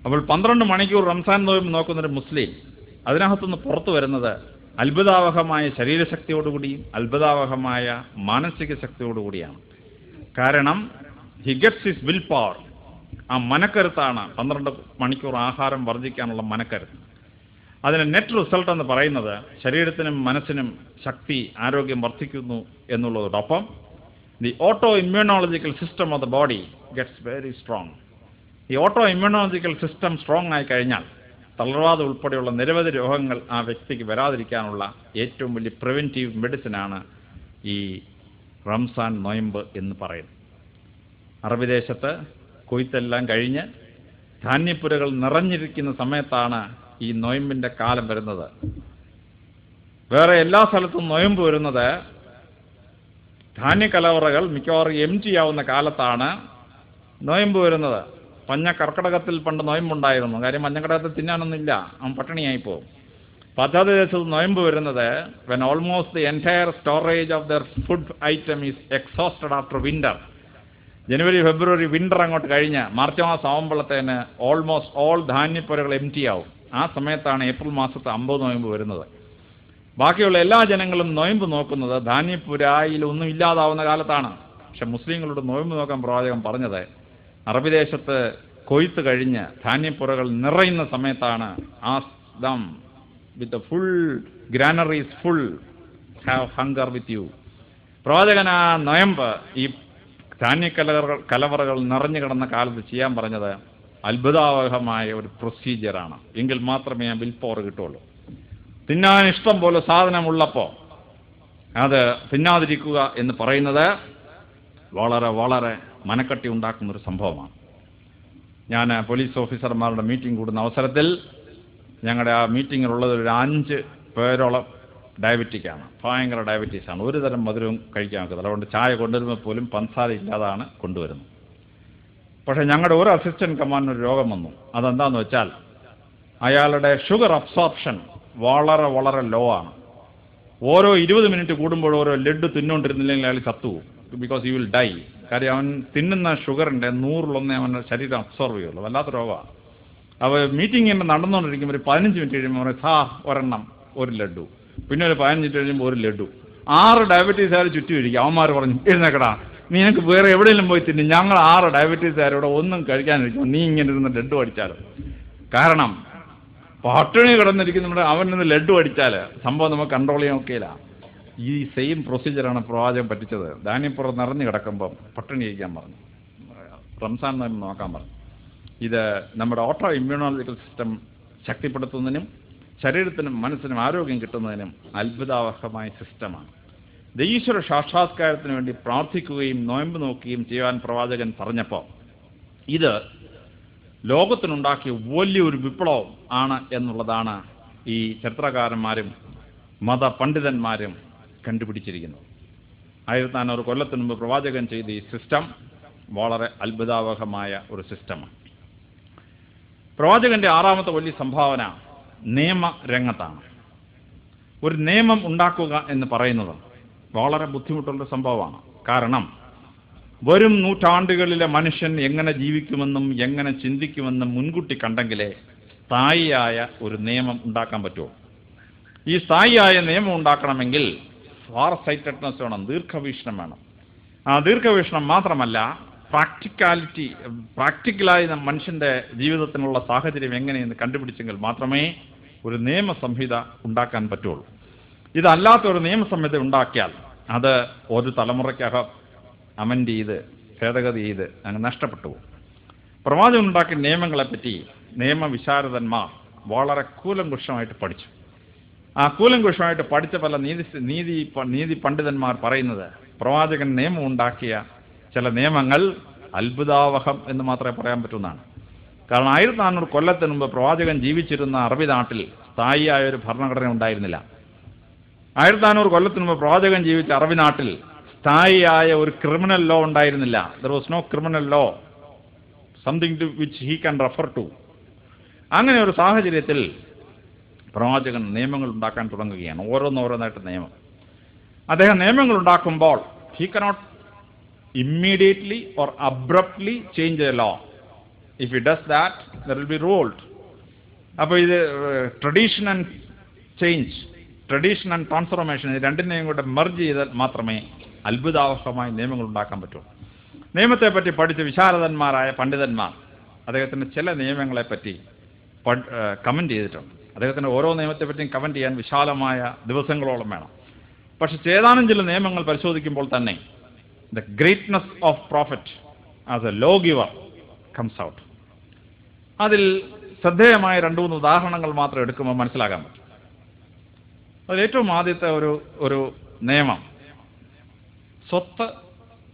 അപ്പോൾ 12 മണിക്കൂർ റംസാൻ നോയമ്പ് നോക്കുന്നൊരു മുസ്ലിം അതിനകത്തുനിന്ന് പുറത്തു വരുന്നത് അത്ഭുതാവഹമായ ശരീരശക്തിയോടുകൂടിയും അത്ഭുതാവഹമായ മാനസിക ശക്തിയോടുകൂടിയാണ്. കാരണം he gets his will power. ആ മനക്കരുത്താണ് 12 മണിക്കൂർ ആഹാരം വർദ്ധിക്കാനുള്ള മനക്കരുത്ത്. അതിന് നെറ്റ് റിസൾട്ട് എന്ന് പറയുന്നത് ശരീരത്തിനും മനസ്സിനും ശക്തി, ആരോഗ്യം വർദ്ധിക്കുന്നു എന്നുള്ളതോടൊപ്പം the auto immunological system of the body gets very strong. ഈ ഓട്ടോ ഇമ്മ്യൂണോളജിക്കൽ സിസ്റ്റം സ്ട്രോങ് ആയി കഴിഞ്ഞാൽ തളർവാദം ഉൾപ്പെടെയുള്ള നിരവധി രോഗങ്ങൾ ആ വ്യക്തിക്ക് വരാതിരിക്കാനുള്ള ഏറ്റവും വലിയ പ്രിവെൻറ്റീവ് മെഡിസിനാണ് ഈ റംസാൻ നോയമ്പ് എന്ന് പറയുന്നത്. അറബി ദേശത്ത് കൊയ്ത്തെല്ലാം കഴിഞ്ഞ് ധാന്യപ്പുരകൾ നിറഞ്ഞിരിക്കുന്ന സമയത്താണ് ഈ നോയമ്പിൻ്റെ കാലം വരുന്നത്. വേറെ എല്ലാ സ്ഥലത്തും നോയമ്പ് വരുന്നത് ധാന്യക്കലവറകൾ മിക്കവാറും എംറ്റി ആവുന്ന കാലത്താണ് നോയമ്പ് വരുന്നത്. കർക്കിടകത്തിൽ പണ്ട് നോയമ്പുണ്ടായിരുന്നു. കാര്യം മഞ്ഞക്കടകത്തിൽ തിന്നാനൊന്നുമില്ല, അവൻ പട്ടിണിയായി പോകും. പശ്ചാത്തല ദേശത്ത് നോയമ്പ് വരുന്നത് when almost the entire storage of there food item is exhausted after winter. January February winter അങ്ങോട്ട് കഴിഞ്ഞ് മാർച്ച് മാസം ആവുമ്പോഴത്തേന് ഓൾമോസ്റ്റ് ഓൾ ധാന്യപ്പുരകൾ എംറ്റി ആവും. ആ സമയത്താണ് ഏപ്രിൽ മാസത്തെ 50 നോയമ്പ് വരുന്നത്. ബാക്കിയുള്ള എല്ലാ ജനങ്ങളും നോയമ്പ് നോക്കുന്നത് ധാന്യപ്പുരായിലൊന്നും ഇല്ലാതാവുന്ന കാലത്താണ്. പക്ഷെ മുസ്ലിങ്ങളുടെ നോയമ്പ് നോക്കാൻ പ്രവാചകൻ പറഞ്ഞത് അറബി ദേശത്ത് കൊയ്ത്ത് കഴിഞ്ഞ് ധാന്യപ്പുരകൾ നിറയുന്ന സമയത്താണ്. Ask them with full granaries full have hunger with you. പ്രവാചകൻ ആ നോയമ്പ് ഈ കലവറകൾ നിറഞ്ഞു കിടന്ന കാലത്ത് ചെയ്യാൻ പറഞ്ഞത് അത്ഭുതാവഹമായ ഒരു പ്രൊസീജിയറാണ്. എങ്കിൽ മാത്രമേ ആ വിൽ പവർ കിട്ടുള്ളൂ. തിന്നാൻ ഇഷ്ടം പോലെ സാധനമുള്ളപ്പോൾ അത് തിന്നാതിരിക്കുക എന്ന് പറയുന്നത് വളരെ വളരെ മനക്കട്ടി ഉണ്ടാക്കുന്നൊരു സംഭവമാണ്. ഞാൻ പോലീസ് ഓഫീസർമാരുടെ മീറ്റിംഗ് കൂടുന്ന അവസരത്തിൽ ഞങ്ങളുടെ ആ മീറ്റിങ്ങിലുള്ളത് ഒരു 5 പേരോളം ഡയബറ്റിക്കാണ്. ഭയങ്കര ഡയബറ്റീസാണ്. ഒരു തരം മധുരവും കഴിക്കാൻ ഒക്കത്തില്ല. അതുകൊണ്ട് ചായ കൊണ്ടുവരുമ്പോൾ പോലും പഞ്ചസാര ഇല്ലാതാണ് കൊണ്ടുവരുന്നത്. പക്ഷേ ഞങ്ങളുടെ ഒരു അസിസ്റ്റന്റ് കമാൻഡിന് ഒരു രോഗം വന്നു. അതെന്താണെന്ന് വെച്ചാൽ അയാളുടെ ഷുഗർ അബ്സോർപ്ഷൻ വളരെ വളരെ ലോ ആണ്. ഓരോ 20 മിനിറ്റ് കൂടുമ്പോഴും ഓരോ ലഡ്ഡു തിന്നുകൊണ്ടിരുന്നില്ലെങ്കിൽ അയാൾ ചത്തുപോകും. Because you will die. കാര്യം അവൻ തിന്നുന്ന ഷുഗറിൻ്റെ 100-1 അവൻ്റെ ശരീരം അബ്സോർവ് ചെയ്യുള്ളൂ. വല്ലാത്ത രോഗമാണ്. അപ്പോൾ മീറ്റിംഗ് ഇങ്ങനെ നടന്നുകൊണ്ടിരിക്കുമ്പോൾ ഒരു 15 മിനിറ്റ് കഴിയുമ്പോൾ പറയും ഒരെണ്ണം ഒരു ലഡ്ഡു, പിന്നെ ഒരു 15 മിനിറ്റ് കഴിയുമ്പോൾ ഒരു ലഡ്ഡു. 6 ഡയബറ്റീസുകാർ ചുറ്റും ഇരിക്കും. അവന്മാർ പറഞ്ഞു, എഴുന്നേക്കടാ, നിനക്ക് വേറെ എവിടെയെങ്കിലും പോയി തിന്നും, ഞങ്ങൾ 6 ഡയബറ്റീസുകാരോടെ ഒന്നും കഴിക്കാനിരിക്കും, നീ ഇങ്ങനെ ഇരുന്ന് ലഡ്ഡു അടിച്ചാലോ. കാരണം പട്ടിണി കിടന്നിരിക്കുന്ന അവൻ നിന്ന് ലഡ്ഡു അടിച്ചാൽ സംഭവം നമുക്ക് കൺട്രോൾ ചെയ്യാൻ ഒക്കെയില്ല. ഈ സെയിം പ്രൊസീജിയറാണ് പ്രവാചകൻ പറ്റിച്ചത്. ധാന്യപ്പുറം നിറഞ്ഞു കിടക്കുമ്പം പട്ടിണി കഴിക്കാൻ പറഞ്ഞു, റംസാൻ നോയമ്പ് നോക്കാൻ പറഞ്ഞു. ഇത് നമ്മുടെ ഓട്ടോ ഇമ്മ്യൂണോളജിക്കൽ സിസ്റ്റം ശക്തിപ്പെടുത്തുന്നതിനും ശരീരത്തിനും മനസ്സിനും ആരോഗ്യം കിട്ടുന്നതിനും അത്ഭുതാവഹമായ സിസ്റ്റമാണ്. ഈശ്വര സാക്ഷാത്കാരത്തിന് വേണ്ടി പ്രാർത്ഥിക്കുകയും നോയമ്പ് നോക്കുകയും ചെയ്യാൻ പ്രവാചകൻ പറഞ്ഞപ്പോൾ ഇത് ലോകത്തിനുണ്ടാക്കിയ വലിയൊരു വിപ്ലവം ആണ് എന്നുള്ളതാണ് ഈ ചരിത്രകാരന്മാരും മതപണ്ഡിതന്മാരും കണ്ടുപിടിച്ചിരിക്കുന്നത്. 1400 കൊല്ലത്തിന് മുമ്പ് പ്രവാചകൻ ചെയ്ത ഈ സിസ്റ്റം വളരെ അത്ഭുതാവഹമായ ഒരു സിസ്റ്റമാണ്. പ്രവാചകന്റെ 6ാമത്തെ വലിയ സംഭാവന നിയമരംഗത്താണ്. ഒരു നിയമം ഉണ്ടാക്കുക എന്ന് പറയുന്നത് വളരെ ബുദ്ധിമുട്ടുള്ള സംഭവമാണ്. കാരണം വരും നൂറ്റാണ്ടുകളിലെ മനുഷ്യൻ എങ്ങനെ ജീവിക്കുമെന്നും എങ്ങനെ ചിന്തിക്കുമെന്നും മുൻകൂട്ടി കണ്ടെങ്കിലേ സ്ഥായിയായ ഒരു നിയമം ഉണ്ടാക്കാൻ പറ്റുമോ. ഈ സ്ഥായിയായ നിയമം ഉണ്ടാക്കണമെങ്കിൽ ഫാർ സൈറ്റഡ്നെസ് വേണം, ദീർഘവീക്ഷണം വേണം. ആ ദീർഘവീക്ഷണം മാത്രമല്ല, പ്രാക്ടിക്കലായി മനുഷ്യന്റെ ജീവിതത്തിനുള്ള സാഹചര്യം എങ്ങനെയെന്ന് കണ്ടുപിടിച്ചെങ്കിൽ മാത്രമേ ഒരു നിയമസംഹിത ഉണ്ടാക്കാൻ പറ്റുള്ളൂ. ഇതല്ലാത്ത ഒരു നിയമസംഹിത ഉണ്ടാക്കിയാൽ അത് ഒരു തലമുറയ്ക്കകം അമെൻഡ് ചെയ്ത് ഭേദഗതി ചെയ്ത് അങ്ങ് നഷ്ടപ്പെട്ടു പോകും. പ്രവാചകൻ ഉണ്ടാക്കിയ നിയമങ്ങളെപ്പറ്റി നിയമവിശാരദന്മാർ വളരെ കൂലങ്കുഷമായിട്ട് പഠിച്ചു. ആ കൂലങ്കുഷമായിട്ട് പഠിച്ച പല നീതി പണ്ഡിതന്മാർ പറയുന്നത് പ്രവാചകൻ നിയമം ഉണ്ടാക്കിയ ചില നിയമങ്ങൾ അത്ഭുതാവഹം എന്ന് മാത്രമേ പറയാൻ പറ്റുന്നതാണ്. കാരണം 1400 കൊല്ലത്തിന് മുമ്പ് പ്രവാചകൻ ജീവിച്ചിരുന്ന അറബി നാട്ടിൽ സ്ഥായിയായ ഒരു ഭരണഘടന ഉണ്ടായിരുന്നില്ല. 1400 കൊല്ലത്തിന് മുമ്പ് പ്രവാചകൻ ജീവിച്ച അറബി നാട്ടിൽ സ്ഥായിയായ ഒരു ക്രിമിനൽ ലോ ഉണ്ടായിരുന്നില്ല. There was no criminal law, something to which he can refer to. അങ്ങനെ ഒരു സാഹചര്യത്തിൽ പ്രവാചകൻ നിയമങ്ങൾ ഉണ്ടാക്കാൻ തുടങ്ങുകയാണ്. ഓരോന്നോരോന്നായിട്ട് നിയമം. അദ്ദേഹം നിയമങ്ങൾ ഉണ്ടാക്കുമ്പോൾ he cannot immediately or abruptly change a law. If he does that, there will be revolt. അപ്പോൾ ഇത് tradition and change, tradition and transformation, ഇത് രണ്ടിനെയും കൂടെ മെർജ് ചെയ്താൽ മാത്രമേ അത്ഭുതാവഹമായ നിയമങ്ങൾ ഉണ്ടാക്കാൻ പറ്റൂ. നിയമത്തെപ്പറ്റി പഠിച്ച വിശാരദന്മാരായ പണ്ഡിതന്മാർ അദ്ദേഹത്തിൻ്റെ ചില നിയമങ്ങളെപ്പറ്റി കമൻറ്റ് ചെയ്തിട്ടുണ്ട്. അദ്ദേഹത്തിൻ്റെ ഓരോ നിയമത്തെപ്പറ്റിയും കമൻറ്റ് ചെയ്യാൻ വിശാലമായ ദിവസങ്ങളോളം വേണം. പക്ഷെ ഏതാനും ചില നിയമങ്ങൾ പരിശോധിക്കുമ്പോൾ തന്നെ the greatness of profit as A law giver comes out. അതിൽ ശ്രദ്ധേയമായ 2-3 ഉദാഹരണങ്ങൾ മാത്രം എടുക്കുമ്പോൾ മനസ്സിലാക്കാൻ പറ്റും. അതിൽ ഏറ്റവും ആദ്യത്തെ ഒരു നിയമം സ്വത്ത്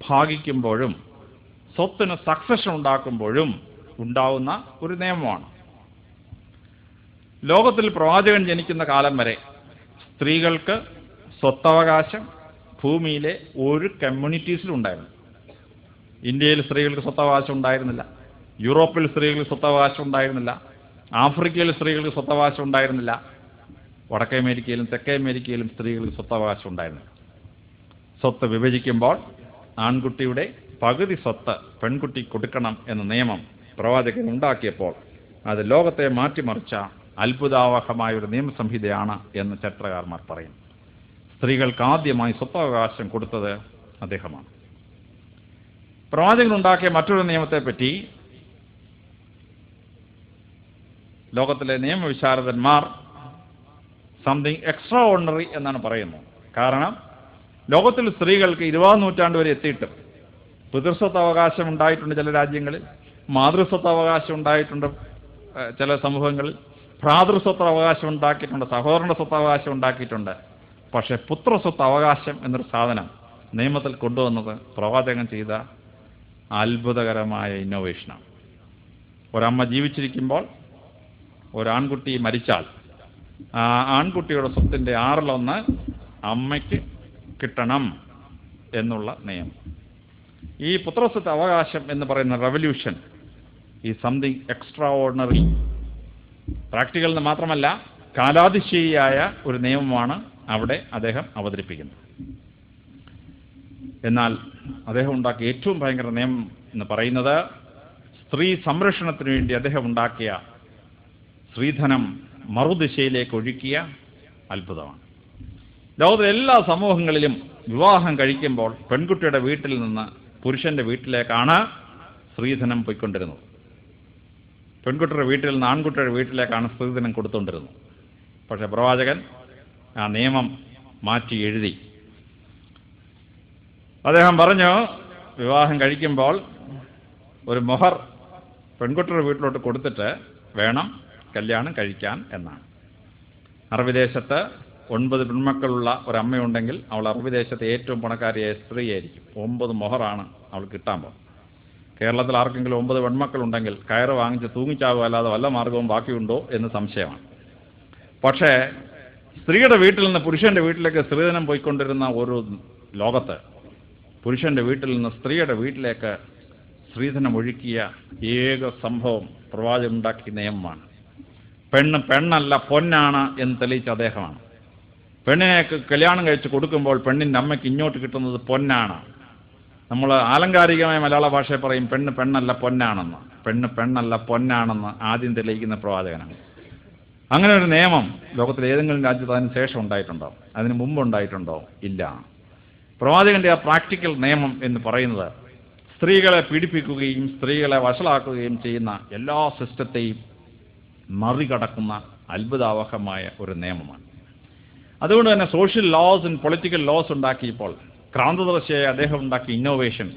ഭാഗിക്കുമ്പോഴും സ്വത്തിന് സക്സഷൻ ഉണ്ടാക്കുമ്പോഴും ഉണ്ടാവുന്ന ഒരു നിയമമാണ്. ലോകത്തിൽ പ്രവാചകൻ ജനിക്കുന്ന കാലം വരെ സ്ത്രീകൾക്ക് സ്വത്തവകാശം ഭൂമിയിലെ ഒരു കമ്മ്യൂണിറ്റീസിലും ഉണ്ടായിരുന്നു. ഇന്ത്യയിൽ സ്ത്രീകൾക്ക് സ്വത്തവകാശം ഉണ്ടായിരുന്നില്ല, യൂറോപ്പിൽ സ്ത്രീകൾക്ക് സ്വത്തവകാശം ഉണ്ടായിരുന്നില്ല, ആഫ്രിക്കയിൽ സ്ത്രീകൾക്ക് സ്വത്തവകാശം ഉണ്ടായിരുന്നില്ല, വടക്കേ അമേരിക്കയിലും തെക്കേ അമേരിക്കയിലും സ്ത്രീകൾക്ക് സ്വത്തവകാശം ഉണ്ടായിരുന്നില്ല. സ്വത്ത് വിഭജിക്കുമ്പോൾ ആൺകുട്ടിയുടെ പകുതി സ്വത്ത് പെൺകുട്ടി കൊടുക്കണം എന്ന നിയമം പ്രവാചകൻ ഉണ്ടാക്കിയപ്പോൾ അത് ലോകത്തെ മാറ്റിമറിച്ച അത്ഭുതാവഹമായ ഒരു നിയമസംഹിതയാണ് എന്ന് ചരിത്രകാരന്മാർ പറയും. സ്ത്രീകൾക്ക് ആദ്യമായി സ്വത്തവകാശം കൊടുത്തത് അദ്ദേഹമാണ്. പ്രവാചകൻ ഉണ്ടാക്കിയ മറ്റൊരു നിയമത്തെപ്പറ്റി ലോകത്തിലെ നിയമവിശാരദന്മാർ സംതിങ് എക്സ്ട്രാ ഓർഡിനറി എന്നാണ് പറയുന്നത്. കാരണം ലോകത്തിൽ സ്ത്രീകൾക്ക് 20-ാം നൂറ്റാണ്ട് വരെ എത്തിയിട്ടും പിതൃസ്വത്തവകാശം ഉണ്ടായിട്ടുണ്ട് ചില രാജ്യങ്ങളിൽ, മാതൃസ്വത്തവകാശം ഉണ്ടായിട്ടുണ്ട് ചില സമൂഹങ്ങളിൽ, ഭ്രാതൃസ്വത്തവകാശം ഉണ്ടാക്കിയിട്ടുണ്ട്, സഹോദരന്റെ സ്വത്തവകാശം ഉണ്ടാക്കിയിട്ടുണ്ട്. പക്ഷേ പുത്രസ്വത്ത് അവകാശം എന്നൊരു സാധനം നിയമത്തിൽ കൊണ്ടുവന്നത് പ്രവാചകൻ ചെയ്ത അത്ഭുതകരമായ ഇന്നോവേഷനാണ്. ഒരമ്മ ജീവിച്ചിരിക്കുമ്പോൾ ഒരാൺകുട്ടി മരിച്ചാൽ ആ ആൺകുട്ടിയുടെ സ്വത്തിൻ്റെ 1/6 അമ്മയ്ക്ക് കിട്ടണം എന്നുള്ള നിയമം. ഈ പുത്രസ്വത്ത് അവകാശം എന്ന് പറയുന്ന റെവല്യൂഷൻ ഈ സംതിങ് എക്സ്ട്രാ ഓർഡിനറി, പ്രാക്ടിക്കൽ എന്ന് മാത്രമല്ല കാലാതിശയിയായ ഒരു നിയമമാണ് അവിടെ അദ്ദേഹം അവതരിപ്പിക്കുന്നത്. എന്നാൽ അദ്ദേഹം ഉണ്ടാക്കിയ ഏറ്റവും ഭയങ്കര നിയമം എന്ന് പറയുന്നത് സ്ത്രീ സംരക്ഷണത്തിന് വേണ്ടി അദ്ദേഹം ഉണ്ടാക്കിയ സ്ത്രീധനം മറുദിശയിലേക്ക് ഒഴുക്കിയ അത്ഭുതമാണ്. ലോകത്തിലെ എല്ലാ സമൂഹങ്ങളിലും വിവാഹം കഴിക്കുമ്പോൾ പെൺകുട്ടിയുടെ വീട്ടിൽ നിന്ന് പുരുഷന്റെ വീട്ടിലേക്കാണ് സ്ത്രീധനം പോയിക്കൊണ്ടിരുന്നത്. പെൺകുട്ടിയുടെ വീട്ടിൽ നിന്ന് ആൺകുട്ടിയുടെ വീട്ടിലേക്കാണ് സ്ത്രീധനം കൊടുത്തുകൊണ്ടിരുന്നത്. പക്ഷേ പ്രവാചകൻ ആ നിയമം മാറ്റി എഴുതി. അദ്ദേഹം പറഞ്ഞു, വിവാഹം കഴിക്കുമ്പോൾ ഒരു മൊഹർ പെൺകുട്ടിയുടെ വീട്ടിലോട്ട് കൊടുത്തിട്ട് വേണം കല്യാണം കഴിക്കാൻ എന്നാണ്. അറബി ദേശത്ത് 9 പെൺമക്കളുള്ള ഒരമ്മയുണ്ടെങ്കിൽ അവൾ അറബി ദേശത്തെ ഏറ്റവും പണക്കാരിയായ സ്ത്രീയായിരിക്കും. 9 മൊഹറാണ് അവൾ കിട്ടാൻ പോകുന്നത്. കേരളത്തിൽ ആർക്കെങ്കിലും 9 പെൺമക്കളുണ്ടെങ്കിൽ കയറ് വാങ്ങിച്ച് തൂങ്ങിച്ചാവുക അല്ലാതെ വല്ല മാർഗവും ബാക്കിയുണ്ടോ എന്ന് സംശയമാണ്. പക്ഷേ സ്ത്രീയുടെ വീട്ടിൽ നിന്ന് പുരുഷന്റെ വീട്ടിലേക്ക് സ്ത്രീധനം പോയിക്കൊണ്ടിരുന്ന ഒരു ലോകത്ത് പുരുഷന്റെ വീട്ടിൽ നിന്ന് സ്ത്രീയുടെ വീട്ടിലേക്ക് സ്ത്രീധനം ഒഴുക്കിയ ഏക സംഭവം പ്രവാചകൻ ഉണ്ടാക്കിയ നിയമമാണ്. പെണ്ണല്ല പൊന്നാണ് എന്ന് തെളിയിച്ച അദ്ദേഹമാണ്. പെണ്ണിനെ കല്യാണം കഴിച്ച് കൊടുക്കുമ്പോൾ പെണ്ണിൻ്റെ അമ്മയ്ക്ക് ഇങ്ങോട്ട് കിട്ടുന്നത് പൊന്നാണ്. നമ്മൾ ആലങ്കാരികമായ മലയാള ഭാഷയിൽ പറയും പെണ്ണല്ല പൊന്നാണെന്ന്. പെണ്ണല്ല പൊന്നാണെന്ന് ആദ്യം തെളിയിക്കുന്ന പ്രവാചകനാണ്. അങ്ങനെ ഒരു നിയമം ലോകത്തിലെ ഏതെങ്കിലും രാജ്യത്ത് അതിന് ശേഷം ഉണ്ടായിട്ടുണ്ടോ? അതിന് മുമ്പ് ഉണ്ടായിട്ടുണ്ടോ? ഇല്ല. പ്രവാചകന്റെ ആ പ്രാക്ടിക്കൽ നിയമം എന്ന് പറയുന്നത് സ്ത്രീകളെ പീഡിപ്പിക്കുകയും സ്ത്രീകളെ വഷളാക്കുകയും ചെയ്യുന്ന എല്ലാ സിസ്റ്റത്തെയും മറികടക്കുന്ന അത്ഭുതാവഹമായ ഒരു നിയമമാണ്. അതുകൊണ്ട് തന്നെ social laws and political laws ഉണ്ടാക്കിയപ്പോൾ ക്രാന്തദർശിയായ അദ്ദേഹം ഉണ്ടാക്കിയ ഇന്നോവേഷൻ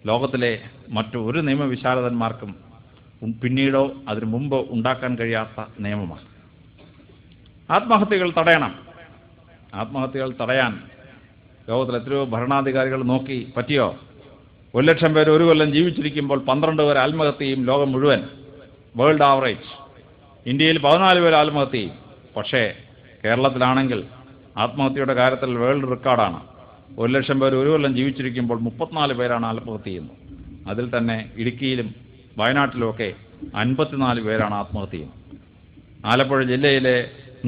ലോകത്തിലെ മറ്റൊരു നിയമവിശാരദന്മാർക്കും പിന്നീടോ അതിനു മുമ്പ് ഉണ്ടാക്കാൻ കഴിയാത്ത നിയമമാണ്. ആത്മഹത്യകൾ തടയണം. ആത്മഹത്യകൾ തടയാൻ ലോകത്തിൽ എത്രയോ ഭരണാധികാരികൾ നോക്കി പറ്റിയോ? 1,00,000 പേര് ഒരു കൊല്ലം ജീവിച്ചിരിക്കുമ്പോൾ 12 പേർ ആത്മഹത്യ ചെയ്യും. ലോകം മുഴുവൻ വേൾഡ് ആവറേജ്. ഇന്ത്യയിൽ 14 പേർ ആത്മഹത്യ ചെയ്യും. പക്ഷേ കേരളത്തിലാണെങ്കിൽ ആത്മഹത്യയുടെ കാര്യത്തിൽ വേൾഡ് റെക്കോർഡാണ്. 1,00,000 പേർ ഒരു കൊല്ലം ജീവിച്ചിരിക്കുമ്പോൾ 34 പേരാണ് ആത്മഹത്യ ചെയ്യുന്നത്. അതിൽ തന്നെ ഇടുക്കിയിലും വയനാട്ടിലുമൊക്കെ 54 പേരാണ് ആത്മഹത്യ ചെയ്യുന്നത്. ആലപ്പുഴ ജില്ലയിലെ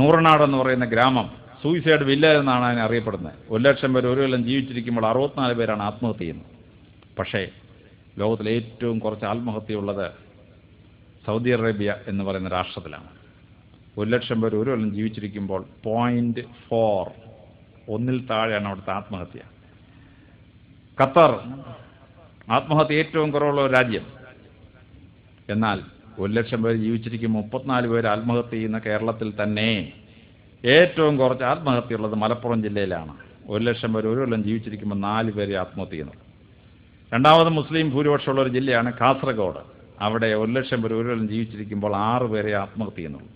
നൂറനാട് എന്ന് പറയുന്ന ഗ്രാമം സൂയിസൈഡ് വില്ലേജ് എന്നാണ് അതിനെ അറിയപ്പെടുന്നത്. 1,00,000 പേർ ഒരു കൊല്ലം ജീവിച്ചിരിക്കുമ്പോൾ 64 പേരാണ് ആത്മഹത്യ ചെയ്യുന്നത്. പക്ഷേ ലോകത്തിലെ ഏറ്റവും കുറച്ച് ആത്മഹത്യയുള്ളത് സൗദി അറേബ്യ എന്ന് പറയുന്ന രാഷ്ട്രത്തിലാണ്. 1,00,000 പേർ ഒരു കൊല്ലം ജീവിച്ചിരിക്കുമ്പോൾ 0.4 ഒന്നിൽ താഴെയാണ് അവിടുത്തെ ആത്മഹത്യ. ഖത്തർ ആത്മഹത്യ ഏറ്റവും കുറവുള്ള ഒരു രാജ്യം. എന്നാൽ 1,00,000 പേർ ജീവിച്ചിരിക്കുമ്പോൾ 34 പേര് ആത്മഹത്യ ചെയ്യുന്ന കേരളത്തിൽ തന്നെ ഏറ്റവും കുറച്ച് ആത്മഹത്യയുള്ളത് മലപ്പുറം ജില്ലയിലാണ്. 1,00,000 പേർ ഒരു കൊല്ലം ജീവിച്ചിരിക്കുമ്പോൾ 4 പേര് ആത്മഹത്യ ചെയ്യുന്നു. രണ്ടാമത് മുസ്ലിം ഭൂരിപക്ഷമുള്ള ഒരു ജില്ലയാണ് കാസർഗോഡ്. അവിടെ 1,00,000 പേർ ഒരു കൊല്ലം ജീവിച്ചിരിക്കുമ്പോൾ 6 പേരെ ആത്മഹത്യ ചെയ്യുന്നുള്ളൂ.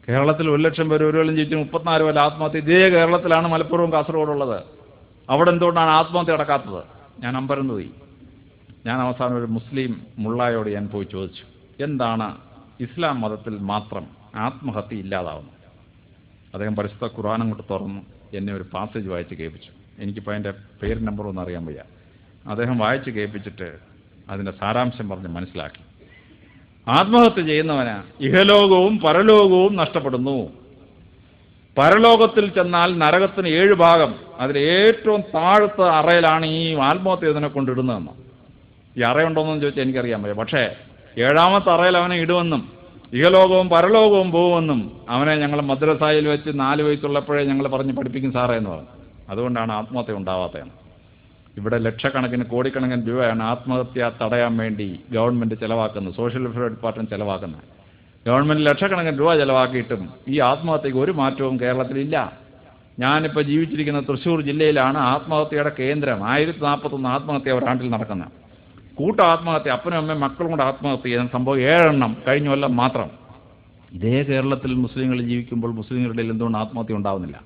കേരളത്തിൽ 1,00,000 പേർ ഒരു കൊല്ലം ജീവിച്ച് 34 പേര് ആത്മഹത്യ. ഇതേ കേരളത്തിലാണ് മലപ്പുറവും കാസർഗോഡും ഉള്ളത്. അവിടെ എന്തുകൊണ്ടാണ് ആത്മഹത്യ നടക്കാത്തത്? ഞാൻ അമ്പരന്ന് പോയി. ഞാൻ അവസാനം ഒരു മുസ്ലിം മുള്ളായോട് ഞാൻ പോയി ചോദിച്ചു, എന്താണ് ഇസ്ലാം മതത്തിൽ മാത്രം ആത്മഹത്യ ഇല്ലാതാവുന്നത്? അദ്ദേഹം പരിശുദ്ധ ഖുർആൻ അങ്ങോട്ട് തുറന്നു എന്നെ ഒരു പാസേജ് വായിച്ച് കേൾപ്പിച്ചു. എനിക്കിപ്പോൾ അതിൻ്റെ പേര് നമ്പറൊന്നും അറിയാൻ വയ്യ. അദ്ദേഹം വായിച്ച് കേൾപ്പിച്ചിട്ട് അതിൻ്റെ സാരാംശം പറഞ്ഞ് മനസ്സിലാക്കി. ആത്മഹത്യ ചെയ്യുന്നവന് ഇഹലോകവും പരലോകവും നഷ്ടപ്പെടുന്നു. പരലോകത്തിൽ ചെന്നാൽ നരകത്തിന് 7 ഭാഗം, അതിൽ ഏറ്റവും താഴത്തെ അറയിലാണ് ഈ ആത്മഹത്യ ചെയ്തതിനെ കൊണ്ടിടുന്നതെന്ന്. ഈ അറയുണ്ടോയെന്ന് ചോദിച്ചാൽ എനിക്കറിയാൻ വയ്യ. പക്ഷേ 7ാമത്തെ അറയിൽ അവനെ ഇടുമെന്നും ഇഹലോകവും പരലോകവും പോകുമെന്നും അവനെ ഞങ്ങൾ മദ്രസയിൽ വെച്ച് 4 വയസ്സുള്ളപ്പോഴേ ഞങ്ങൾ പറഞ്ഞ് പഠിപ്പിക്കും സാറേ എന്ന് പറഞ്ഞു. അതുകൊണ്ടാണ് ആത്മഹത്യ ഉണ്ടാവാത്തതെന്ന്. ഇവിടെ ലക്ഷക്കണക്കിന് കോടിക്കണക്കിന് രൂപയാണ് ആത്മഹത്യ തടയാൻ വേണ്ടി ഗവൺമെൻറ് ചിലവാക്കുന്നത്, സോഷ്യൽ വെൽഫെയർ ഡിപ്പാർട്ട്മെൻറ്റ് ചിലവാക്കുന്നത്. ഗവൺമെൻറ് ലക്ഷക്കണക്കിന് രൂപ ചിലവാക്കിയിട്ടും ഈ ആത്മഹത്യക്ക് ഒരു മാറ്റവും കേരളത്തിലില്ല. ഞാനിപ്പോൾ ജീവിച്ചിരിക്കുന്ന തൃശ്ശൂർ ജില്ലയിലാണ് ആത്മഹത്യയുടെ കേന്ദ്രം. 1041 ആത്മഹത്യ ഒരാണ്ടിൽ നടക്കുന്നത്. കൂട്ട ആത്മഹത്യ, അപ്പനും അമ്മയും മക്കളും കൂടെ ആത്മഹത്യ ചെയ്യുന്ന സംഭവം 7 എണ്ണം കഴിഞ്ഞ കൊല്ലം മാത്രം. ഇതേ കേരളത്തിൽ മുസ്ലിങ്ങൾ ജീവിക്കുമ്പോൾ മുസ്ലിങ്ങളുടെ എന്തുകൊണ്ട് ആത്മഹത്യ ഉണ്ടാവുന്നില്ല?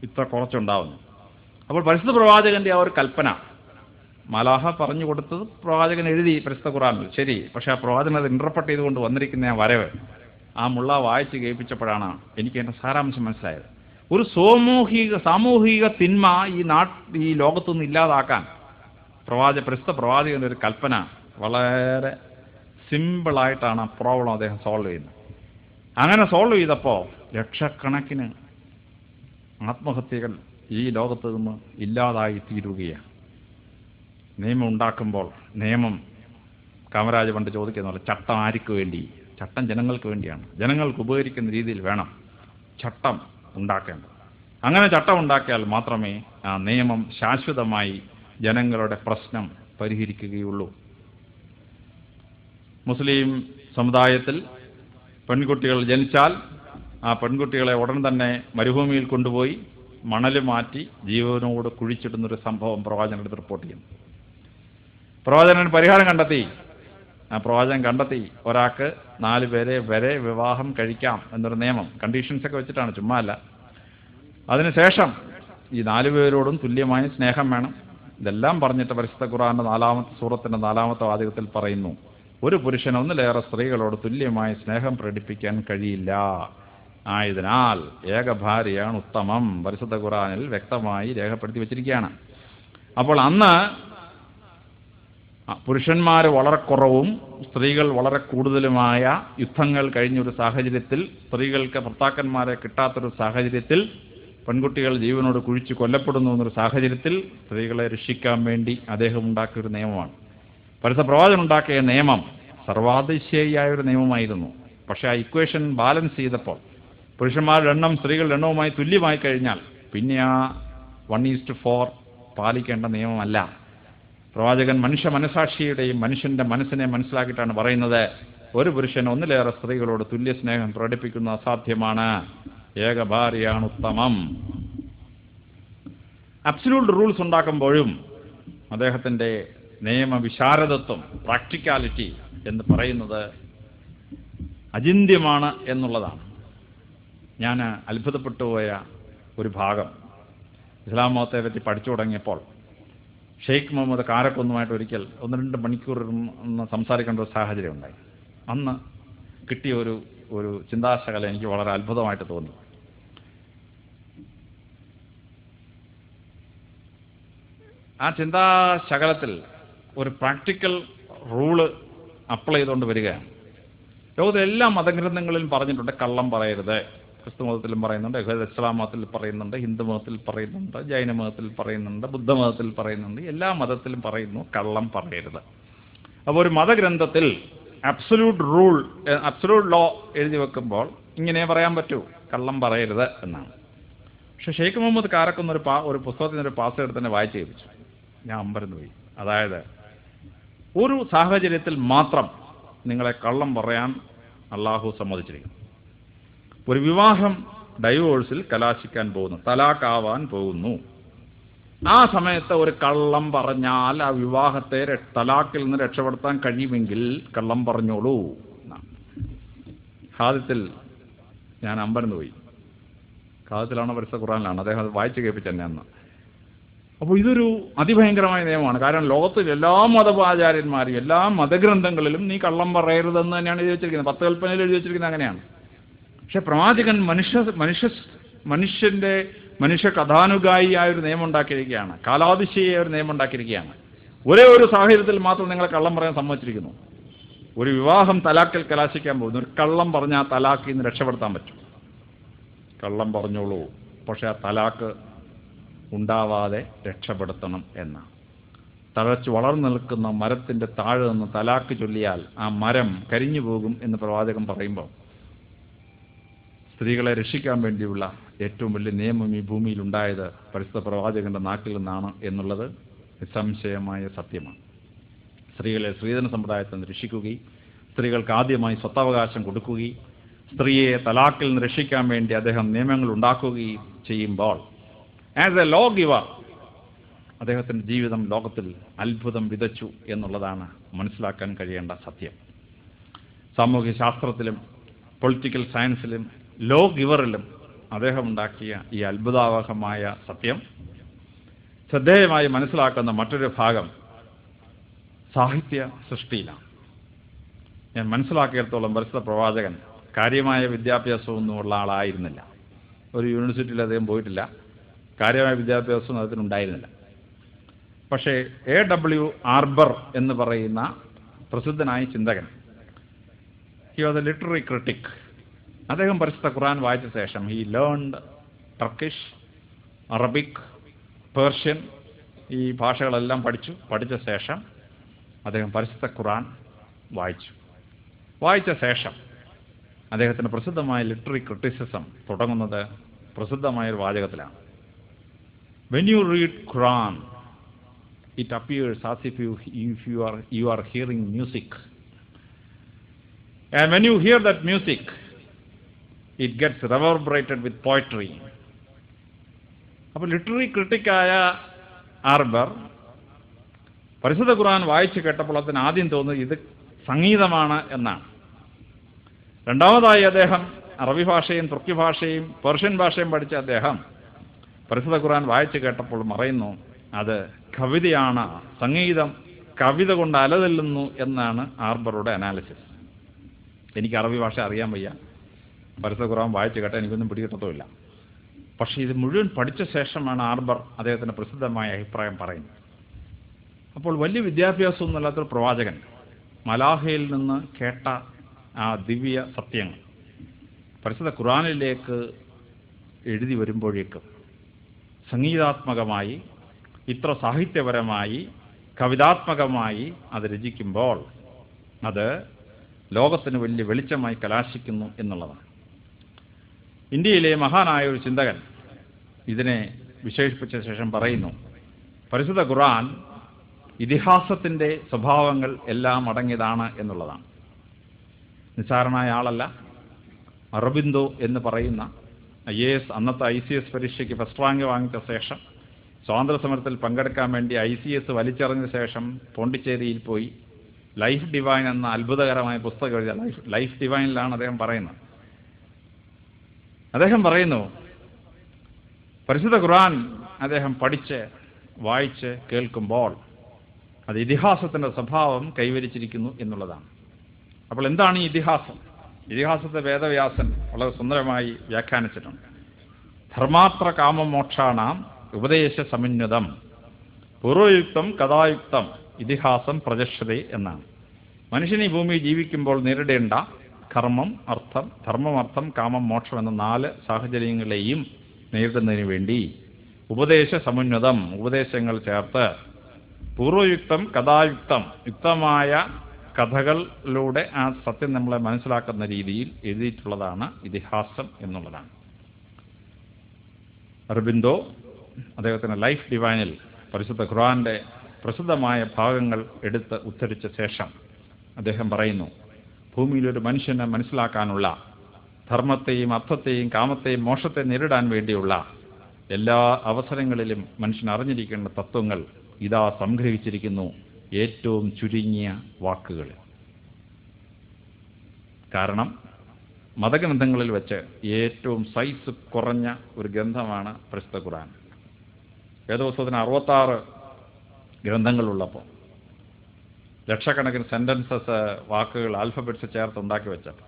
ഇത്ര കുറച്ചുണ്ടാവുന്നു. അപ്പോൾ പരിശുദ്ധ പ്രവാചകന്റെ ആ ഒരു കൽപ്പന മലാഹ പറഞ്ഞു കൊടുത്തത് പ്രവാചകൻ എഴുതി പരിശുദ്ധ ഖുർആനിൽ, ശരി. പക്ഷേ ആ പ്രവാചകൻ അത് ഇന്റർപ്രറ്റ് ചെയ്തുകൊണ്ട് വന്നിരിക്കുന്ന ആ വരവ് ആ മുള്ള വായിച്ച് കേൾപ്പിച്ചപ്പോഴാണ് എനിക്ക് എൻ്റെ സാരാംശം മനസ്സിലായത്. ഒരു സാമൂഹിക തിന്മ ഈ ലോകത്തുനിന്ന് ഇല്ലാതാക്കാൻ പരിശുദ്ധ പ്രവാചകന്റെ ഒരു കൽപ്പന വളരെ സിമ്പിളായിട്ടാണ് ആ പ്രോബ്ലം അദ്ദേഹം സോൾവ് ചെയ്യുന്നത്. അങ്ങനെ സോൾവ് ചെയ്തപ്പോൾ ലക്ഷക്കണക്കിന് ആത്മഹത്യകൾ ഈ ലോകത്ത് നിന്ന് ഇല്ലാതായി തീരുകയാണ്. നിയമം ഉണ്ടാക്കുമ്പോൾ നിയമം കാമരാജ് പണ്ട് ചോദിക്കുന്ന പോലെ ചട്ടം ആർക്ക് വേണ്ടി? ചട്ടം ജനങ്ങൾക്ക് വേണ്ടിയാണ്. ജനങ്ങൾക്ക് ഉപകരിക്കുന്ന രീതിയിൽ വേണം ചട്ടം ഉണ്ടാക്കേണ്ടത്. അങ്ങനെ ചട്ടം ഉണ്ടാക്കിയാൽ മാത്രമേ ആ നിയമം ശാശ്വതമായി ജനങ്ങളുടെ പ്രശ്നം പരിഹരിക്കുകയുള്ളൂ. മുസ്ലിം സമുദായത്തിൽ പെൺകുട്ടികൾ ജനിച്ചാൽ ആ പെൺകുട്ടികളെ ഉടൻ തന്നെ മരുഭൂമിയിൽ കൊണ്ടുപോയി മണൽ മാറ്റി ജീവനോട് കുഴിച്ചിടുന്നൊരു സംഭവം പ്രവാചകൻ റിപ്പോർട്ട് ചെയ്യുന്നു. പ്രവാചകൻ പരിഹാരം കണ്ടെത്തി. ആ പ്രവാചകൻ കണ്ടെത്തി ഒരാൾക്ക് 4 പേരെ വരെ വിവാഹം കഴിക്കാം എന്നൊരു നിയമം, കണ്ടീഷൻസൊക്കെ വെച്ചിട്ടാണ്, ചുമ്മാ അല്ല. അതിനുശേഷം ഈ 4 പേരോടും തുല്യമായ സ്നേഹം വേണം. ഇതെല്ലാം പറഞ്ഞിട്ട് പരിശുദ്ധ ഖുർആന്റെ 4ാമത്തെ സൂറത്തിന്റെ 4ാമത്തെ വാചകത്തിൽ പറയുന്നു, ഒരു പുരുഷൻ ഒന്നിലേറെ സ്ത്രീകളോട് തുല്യമായ സ്നേഹം പ്രകടിപ്പിക്കാൻ കഴിയില്ല. ആയതിനാൽ ഏകഭാര്യയാണ് ഉത്തമം. പരിശുദ്ധ ഖുർആനിൽ വ്യക്തമായി രേഖപ്പെടുത്തി വച്ചിരിക്കുകയാണ്. അപ്പോൾ അന്ന് പുരുഷന്മാർ വളരെ കുറവും സ്ത്രീകൾ വളരെ കൂടുതലുമായ യുദ്ധങ്ങൾ കഴിഞ്ഞൊരു സാഹചര്യത്തിൽ, സ്ത്രീകൾക്ക് ഭർത്താക്കന്മാരെ കിട്ടാത്തൊരു സാഹചര്യത്തിൽ, പെൺകുട്ടികൾ ജീവനോട് കുഴിച്ച് കൊല്ലപ്പെടുന്നു എന്നൊരു സാഹചര്യത്തിൽ സ്ത്രീകളെ രക്ഷിക്കാൻ വേണ്ടി അദ്ദേഹം ഉണ്ടാക്കിയൊരു നിയമമാണ്. പരിശുദ്ധ പ്രവാചകൻ ഉണ്ടാക്കിയ നിയമം സർവാതിശയായ ഒരു നിയമമായിരുന്നു. പക്ഷേ ആ ഇക്വേഷൻ ബാലൻസ് ചെയ്തപ്പോൾ പുരുഷന്മാരുടെ എണ്ണം സ്ത്രീകളുടെ എണ്ണവുമായി തുല്യമായി കഴിഞ്ഞാൽ പിന്നെ ആ 1:4 പാലിക്കേണ്ട നിയമമല്ല. പ്രവാചകൻ മനുഷ്യ മനസാക്ഷിയുടെയും മനുഷ്യന്റെ മനസ്സിനെ മനസ്സിലാക്കിയിട്ടാണ് പറയുന്നത്, ഒരു പുരുഷൻ ഒന്നിലേറെ സ്ത്രീകളോട് തുല്യ സ്നേഹം പ്രകടിപ്പിക്കുന്ന അസാധ്യമാണ്, ഏകഭാര്യയാണ് ഉത്തമം. അബ്സല്യൂട്ട് റൂൾസ് ഉണ്ടാക്കുമ്പോഴും അദ്ദേഹത്തിൻ്റെ നിയമവിശാരദത്വം, പ്രാക്ടിക്കാലിറ്റി എന്ന് പറയുന്നത് അചിന്ത്യമാണ് എന്നുള്ളതാണ്. ഞാൻ അത്ഭുതപ്പെട്ടു പോയ ഒരു ഭാഗം, ഇസ്ലാം മതത്തെ പറ്റി പഠിച്ചു തുടങ്ങിയപ്പോൾ ഷെയ്ഖ് മുഹമ്മദ് കാരക്കൊന്നുമായിട്ട് ഒരിക്കൽ 1-2 മണിക്കൂർ സംസാരിക്കേണ്ട ഒരു സാഹചര്യം ഉണ്ടായി. അന്ന് കിട്ടിയ ഒരു ചിന്താശകല എനിക്ക് വളരെ അത്ഭുതമായിട്ട് തോന്നി. ആ ചിന്താശകലത്തിൽ ഒരു പ്രാക്ടിക്കൽ റൂള് അപ്ലൈ ചെയ്തുകൊണ്ട് വരികയാണ്. ലോകത്തിലെ എല്ലാ മതഗ്രന്ഥങ്ങളിലും പറഞ്ഞിട്ടുണ്ട് കള്ളം പറയരുത്. ക്രിസ്തു മതത്തിലും പറയുന്നുണ്ട്, ഇസ്ലാം മതത്തിൽ പറയുന്നുണ്ട്, ഹിന്ദു മതത്തിൽ പറയുന്നുണ്ട്, ജൈന മതത്തിൽ പറയുന്നുണ്ട്, ബുദ്ധമതത്തിൽ പറയുന്നുണ്ട്, എല്ലാ മതത്തിലും പറയുന്നു കള്ളം പറയരുത്. അപ്പോൾ ഒരു മതഗ്രന്ഥത്തിൽ അബ്സല്യൂട്ട് റൂൾ, അബ്സല്യൂട്ട് ലോ എഴുതി വെക്കുമ്പോൾ ഇങ്ങനെ പറയാൻ പറ്റൂ, കള്ളം പറയരുത് എന്നാണ്. പക്ഷെ ഷെയ്ഖ് മുഹമ്മദ് കാരക്കുന്ന ഒരു പുസ്തകത്തിൻ്റെ ഒരു പാസ് എടുത്ത് തന്നെ വായിച്ചു കേൾപ്പിച്ചു. ഞാൻ അമ്പരന്ന് പോയി. അതായത് ഒരു സാഹചര്യത്തിൽ മാത്രം നിങ്ങളെ കള്ളം പറയാൻ അള്ളാഹു സമ്മതിച്ചിരിക്കുന്നു. ഒരു വിവാഹം ഡൈവോഴ്സിൽ കലാശിക്കാൻ പോകുന്നു, തലാഖാവാൻ പോകുന്നു. ആ സമയത്ത് ഒരു കള്ളം പറഞ്ഞാൽ ആ വിവാഹത്തെ തലാഖിൽ നിന്ന് രക്ഷപ്പെടുത്താൻ കഴിയുമെങ്കിൽ കള്ളം പറഞ്ഞോളൂ. ഖാദിത്തിൽ ഞാൻ അമ്പരന്ന് പോയി. ഖാദിത്തിലാണോ പരിശുദ്ധ ഖുർആനിലാണ്, അദ്ദേഹം അത് വായിച്ചു കേൾപ്പിച്ചു തന്നെ അന്ന്. അപ്പോൾ ഇതൊരു അതിഭയങ്കരമായ നിയമമാണ്. കാരണം ലോകത്തിൽ എല്ലാ മതപാചാര്യന്മാരും എല്ലാ മതഗ്രന്ഥങ്ങളിലും നീ കള്ളം പറയരുതെന്ന് തന്നെയാണ് എഴുതി വെച്ചിരിക്കുന്നത്. 10 കൽപ്പനയിൽ എഴുതി വെച്ചിരിക്കുന്നത് അങ്ങനെയാണ്. പക്ഷെ പ്രവാചകൻ മനുഷ്യ കഥാനുഗായിയായ ഒരു നിയമം ഉണ്ടാക്കിയിരിക്കുകയാണ്, കാലാതിശയായ ഒരു നിയമം ഉണ്ടാക്കിയിരിക്കുകയാണ്. ഒരേ ഒരു സാഹചര്യത്തിൽ മാത്രം നിങ്ങളെ കള്ളം പറയാൻ സമ്മതിച്ചിരിക്കുന്നു. ഒരു വിവാഹം തലാക്കിൽ കലാശിക്കാൻ പോകുന്നു. ഒരു കള്ളം പറഞ്ഞാൽ ആ തലാക്കിൽ നിന്ന് രക്ഷപ്പെടുത്താൻ പറ്റും. കള്ളം പറഞ്ഞോളൂ, പക്ഷെ ആ തലാക്ക് ഉണ്ടാവാതെ രക്ഷപ്പെടുത്തണം എന്ന തഴച്ചു വളർന്നു നിൽക്കുന്ന മരത്തിൻ്റെ താഴെ നിന്ന് തലാക്ക് ചൊല്ലിയാൽ ആ മരം കരിഞ്ഞു പോകും എന്ന് പ്രവാചകൻ പറയുമ്പോൾ സ്ത്രീകളെ രക്ഷിക്കാൻ വേണ്ടിയുള്ള ഏറ്റവും വലിയ നിയമം ഈ ഭൂമിയിൽ ഉണ്ടായത് പരിശുദ്ധ പ്രവാചകന്റെ നാട്ടിൽ നിന്നാണ് എന്നുള്ളത് നിസ്സംശയമായ സത്യമാണ്. സ്ത്രീകളെ സ്ത്രീധന സമ്പ്രദായത്തിൽ നിന്ന് രക്ഷിക്കുകയും സ്ത്രീകൾക്ക് ആദ്യമായി സ്വത്തവകാശം കൊടുക്കുകയും സ്ത്രീയെ തലാക്കിൽ നിന്ന് രക്ഷിക്കാൻ വേണ്ടി അദ്ദേഹം നിയമങ്ങൾ ഉണ്ടാക്കുകയും ചെയ്യുമ്പോൾ ആസ് എ ലോ ഗിവർ അദ്ദേഹത്തിൻ്റെ ജീവിതം ലോകത്തിൽ അത്ഭുതം വിതച്ചു എന്നുള്ളതാണ് മനസ്സിലാക്കാൻ കഴിയേണ്ട സത്യം. സാമൂഹ്യ ശാസ്ത്രത്തിലും പൊളിറ്റിക്കൽ സയൻസിലും ലോ ഗിവറിലും അദ്ദേഹം ഉണ്ടാക്കിയ ഈ അത്ഭുതാവഹമായ സത്യം ശ്രദ്ധേയമായി മനസ്സിലാക്കുന്ന മറ്റൊരു ഭാഗം സാഹിത്യ സൃഷ്ടിയിലാണ്. ഞാൻ മനസ്സിലാക്കിയിടത്തോളം പരിശുദ്ധ പ്രവാചകൻ കാര്യമായ വിദ്യാഭ്യാസമൊന്നുമുള്ള ആളായിരുന്നില്ല. ഒരു യൂണിവേഴ്സിറ്റിയിൽ അദ്ദേഹം പോയിട്ടില്ല, കാര്യമായ വിദ്യാഭ്യാസം അദ്ദേഹത്തിനുണ്ടായിരുന്നില്ല. പക്ഷേ A.W. ആർബർ എന്ന് പറയുന്ന പ്രസിദ്ധനായ ചിന്തകൻ, he was a literary critic. അദ്ദേഹം പരിശുദ്ധ ഖുർആൻ വായിച്ച ശേഷം he learned Turkish, Arabic, Persian, ഈ ഭാഷകളെല്ലാം പഠിച്ച ശേഷം അദ്ദേഹം പരിശുദ്ധ ഖുർആൻ വായിച്ച ശേഷം അദ്ദേഹത്തിൻ്റെ പ്രസിദ്ധമായ ലിറ്റററി ക്രിറ്റിസിസം തുടങ്ങുന്നത് പ്രസിദ്ധമായൊരു വാചകത്തിലാണ്. When you read Quran, it appears as if you are hearing music. And when you hear that music, it gets reverberated with poetry. അപ്പോൾ ലിറ്റററി ക്രിട്ടിക്കായ ആർബർ പരിശുദ്ധ ഖുർആൻ വായിച്ചു കേട്ടപ്പോൾ അതിന് ആദ്യം തോന്നുന്നത് ഇത് സംഗീതമാണ് എന്നാണ്. രണ്ടാമതായി അദ്ദേഹം അറബി ഭാഷയും തുർക്കി ഭാഷയും പേർഷ്യൻ ഭാഷയും പഠിച്ച അദ്ദേഹം പരിശുദ്ധ ഖുർആൻ വായിച്ചു കേട്ടപ്പോൾ പറയുന്നു അത് കവിതയാണ്, സംഗീതം കവിത കൊണ്ട് അലതല്ലുന്നു എന്നാണ് ആർബറുടെ അനാലിസിസ്. എനിക്ക് അറബി ഭാഷ അറിയാൻ വയ്യ, പരിശുദ്ധ ഖുർആൻ വായിച്ചു കേട്ടാൽ എനിക്കൊന്നും പിടികിട്ടത്തുമില്ല. പക്ഷേ ഇത് മുഴുവൻ പഠിച്ച ശേഷമാണ് ആർബർ അദ്ദേഹത്തിൻ്റെ പ്രസിദ്ധമായ അഭിപ്രായം പറയുന്നത്. അപ്പോൾ വലിയ വിദ്യാഭ്യാസമൊന്നുമില്ലാത്തൊരു പ്രവാചകൻ മലാഹയിൽ നിന്ന് കേട്ട ആ ദിവ്യ സത്യങ്ങൾ പരിശുദ്ധ ഖുർആനിലേക്ക് എഴുതി വരുമ്പോഴേക്കും സംഗീതാത്മകമായി, ഇത്ര സാഹിത്യപരമായി, കവിതാത്മകമായി അത് രചിക്കുമ്പോൾ അത് ലോകത്തിന് വലിയ വെളിച്ചമായി കലാശിക്കുന്നു എന്നുള്ളതാണ്. ഇന്ത്യയിലെ മഹാനായ ഒരു ചിന്തകൻ ഇതിനെ വിശേഷിപ്പിച്ച ശേഷം പറയുന്നു, പരിശുദ്ധ ഖുർആൻ ഇതിഹാസത്തിൻ്റെ സ്വഭാവങ്ങൾ എല്ലാം അടങ്ങിയതാണ് എന്നുള്ളതാണ്. നിസ്സാരനായ ആളല്ല. അറബിന്ദോ എന്ന് പറയുന്ന IAS, അന്നത്തെ ICS പരീക്ഷയ്ക്ക് ഫസ്റ്റ് റാങ്ക് വാങ്ങിച്ച ശേഷം സ്വാതന്ത്ര്യ സമരത്തിൽ പങ്കെടുക്കാൻ വേണ്ടി ICS വലിച്ചെറിഞ്ഞ ശേഷം പോണ്ടിച്ചേരിയിൽ പോയി ലൈഫ് ഡിവൈൻ എന്ന അത്ഭുതകരമായ പുസ്തകം എഴുതിയ ലൈഫ് ഡിവൈനിലാണ് അദ്ദേഹം പറയുന്നു പരിശുദ്ധ ഖുർആൻ അദ്ദേഹം പഠിച്ച് വായിച്ച് കേൾക്കുമ്പോൾ അത് ഇതിഹാസത്തിൻ്റെ സ്വഭാവം കൈവരിച്ചിരിക്കുന്നു എന്നുള്ളതാണ്. അപ്പോൾ എന്താണ് ഈ ഇതിഹാസം? ഇതിഹാസത്തെ വേദവ്യാസൻ വളരെ സുന്ദരമായി വ്യാഖ്യാനിച്ചിട്ടുണ്ട്. ധർമാത്ര കാമമോക്ഷാണാം ഉപദേശ സമന്വിതം പൂർവയുക്തം കഥായുക്തം ഇതിഹാസം പ്രജശ്രേ എന്നാണ്. മനുഷ്യൻ ഈ ഭൂമിയിൽ ജീവിക്കുമ്പോൾ നേരിടേണ്ട കർമ്മം, അർത്ഥം, ധർമ്മം, അർത്ഥം, കാമം, മോക്ഷം എന്ന 4 സാഹചര്യങ്ങളെയും നേരിടുന്നതിന് വേണ്ടി ഉപദേശ സമന്വിതം ഉപദേശങ്ങൾ ചേർത്ത് പൂർവയുക്തം കഥായുക്തം യുക്തമായ കഥകളിലൂടെ ആ സത്യം നമ്മളെ മനസ്സിലാക്കുന്ന രീതിയിൽ എഴുതിയിട്ടുള്ളതാണ് ഇതിഹാസം എന്നുള്ളതാണ്. അറബിന്ദോ അദ്ദേഹത്തിൻ്റെ ലൈഫ് ഡിവൈനിൽ പരിശുദ്ധ ഖുർആന്റെ പ്രസിദ്ധമായ ഭാഗങ്ങൾ എടുത്ത് ഉദ്ധരിച്ച ശേഷം അദ്ദേഹം പറയുന്നു, ഭൂമിയിലൊരു മനുഷ്യനെ മനസ്സിലാക്കാനുള്ള ധർമ്മത്തെയും അർത്ഥത്തെയും കാമത്തെയും മോക്ഷത്തെ നേരിടാൻ വേണ്ടിയുള്ള എല്ലാ അവസരങ്ങളിലും മനുഷ്യൻ അറിഞ്ഞിരിക്കേണ്ട തത്വങ്ങൾ ഇതാ സംഗ്രഹിച്ചിരിക്കുന്നു ഏറ്റവും ചുരുങ്ങിയ വാക്കുകൾ. കാരണം മതഗ്രന്ഥങ്ങളിൽ വെച്ച് ഏറ്റവും സൈസ് കുറഞ്ഞ ഒരു ഗ്രന്ഥമാണ് പരിശുദ്ധ ഖുർആൻ. വേദപുസ്തകത്തിന് 66 ഗ്രന്ഥങ്ങളുള്ളപ്പോൾ ലക്ഷക്കണക്കിന് സെൻറ്റൻസസ് വാക്കുകൾ ആൽഫബറ്റ്സ് ചേർത്ത് ഉണ്ടാക്കി വെച്ചപ്പോൾ